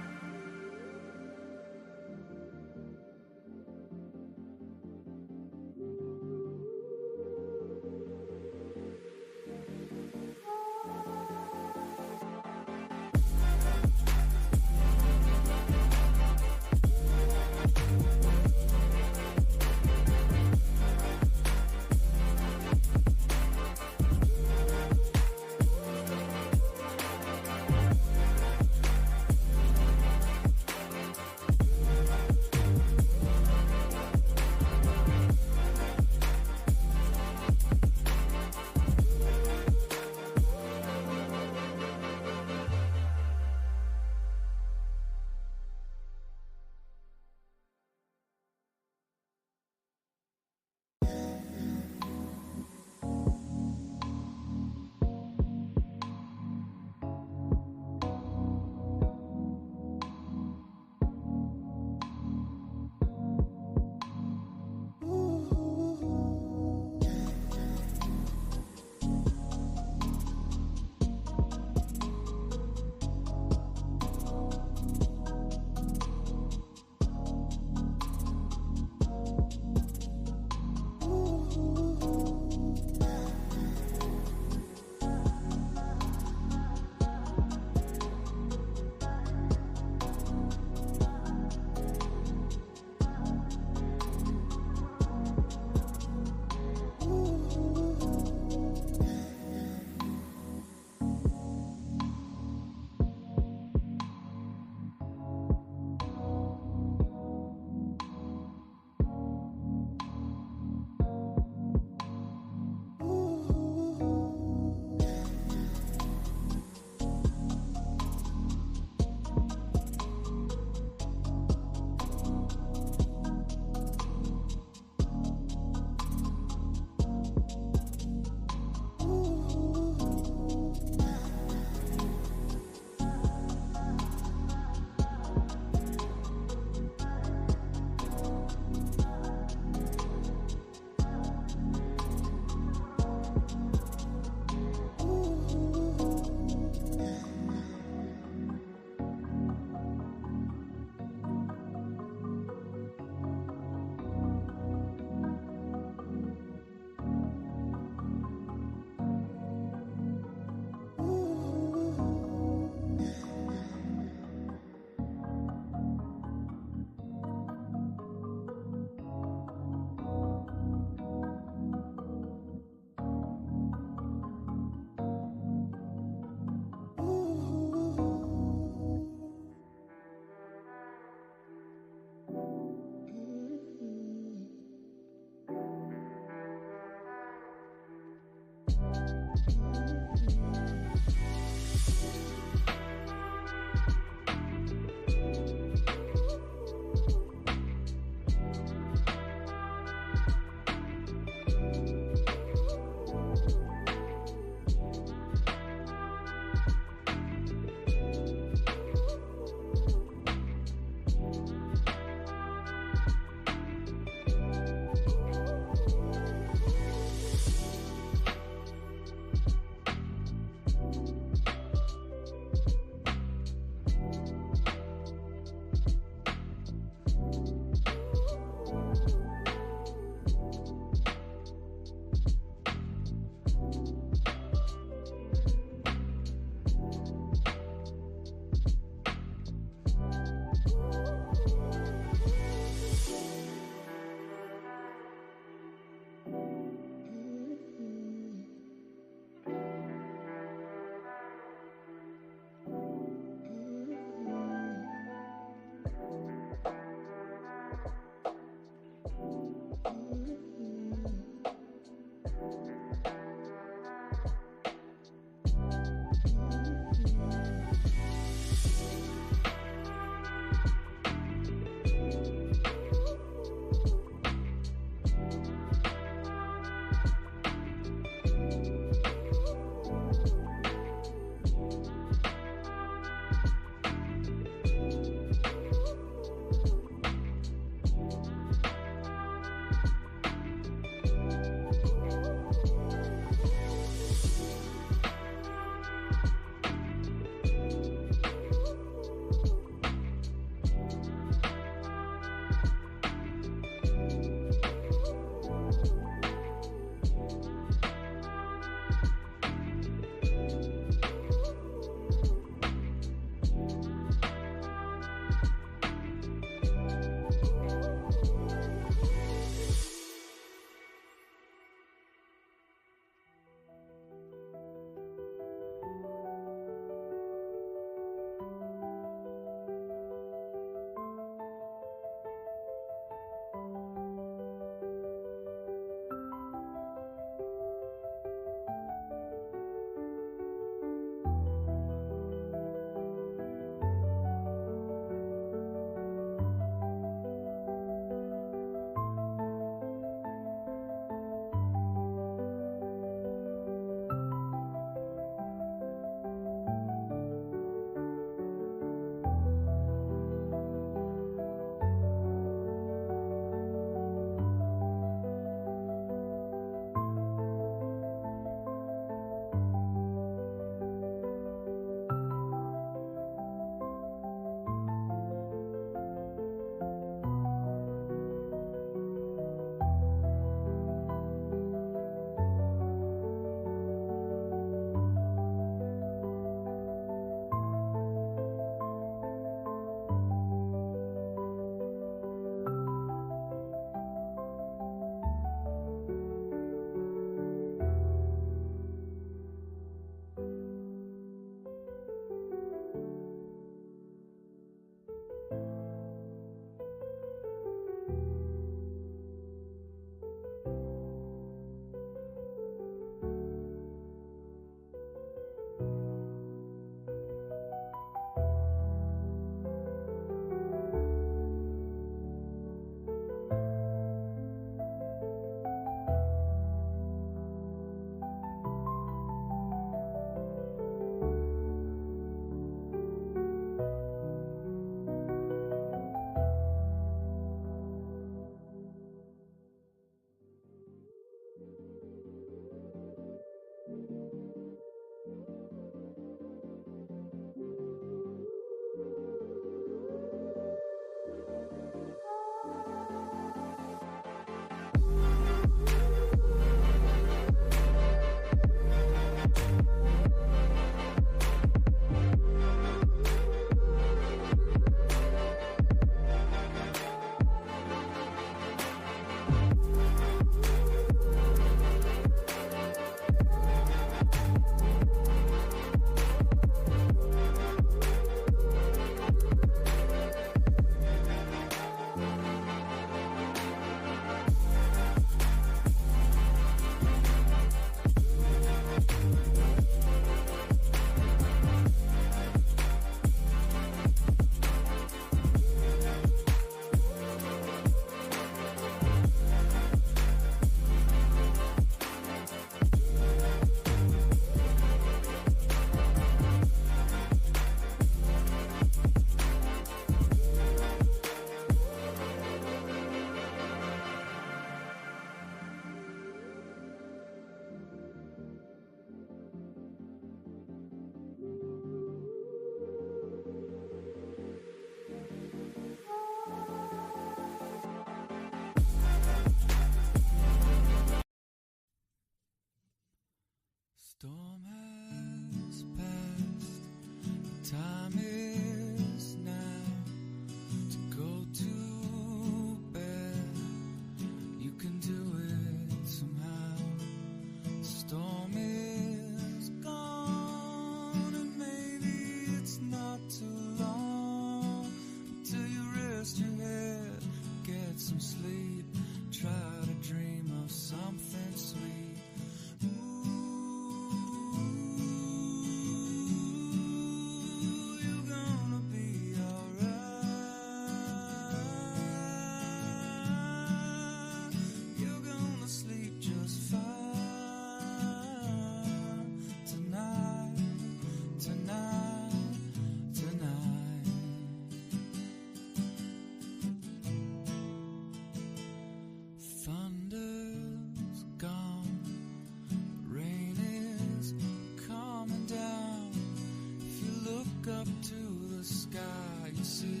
can see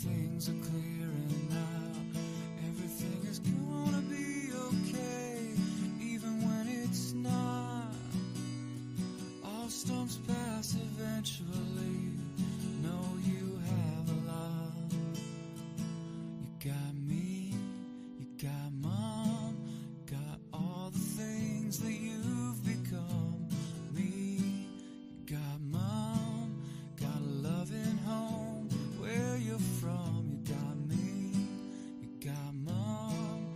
things are clearing now. Everything is gonna be okay, even when it's not. All storms pass eventually. Know you have a lot. You got me, you got mom, got all the things that you've become. Me, you got mom, got a loving home where you're from. You got me, you got mom.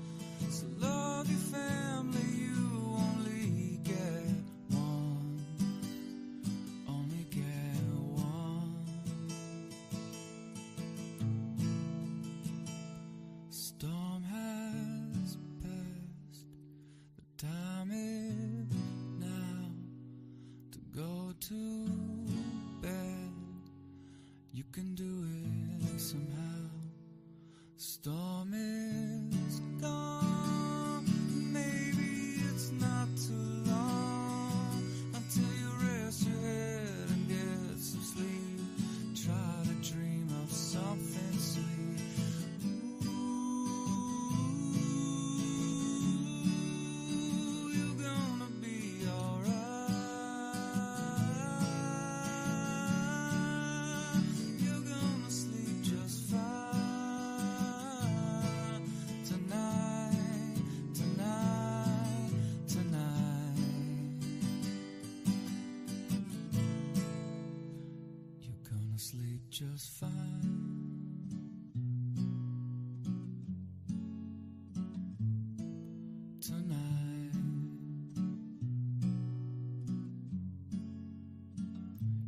So love your family, you only get one. Only get one. Storm has passed. The time is now to go to bed. You can do it somehow. Storm is gone. Maybe it's not too long until you rest your head and get some sleep. Try to dream of something sweet. Ooh, you're gonna be alright. You're gonna sleep just fine. Tonight, tonight, tonight. You're gonna sleep just fine. Tonight,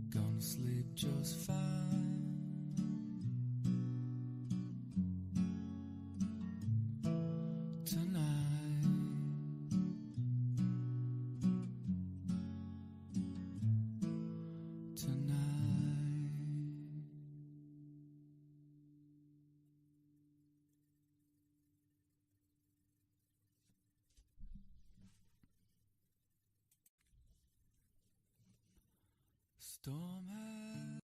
gonna sleep just fine. Tonight, tonight. Storm has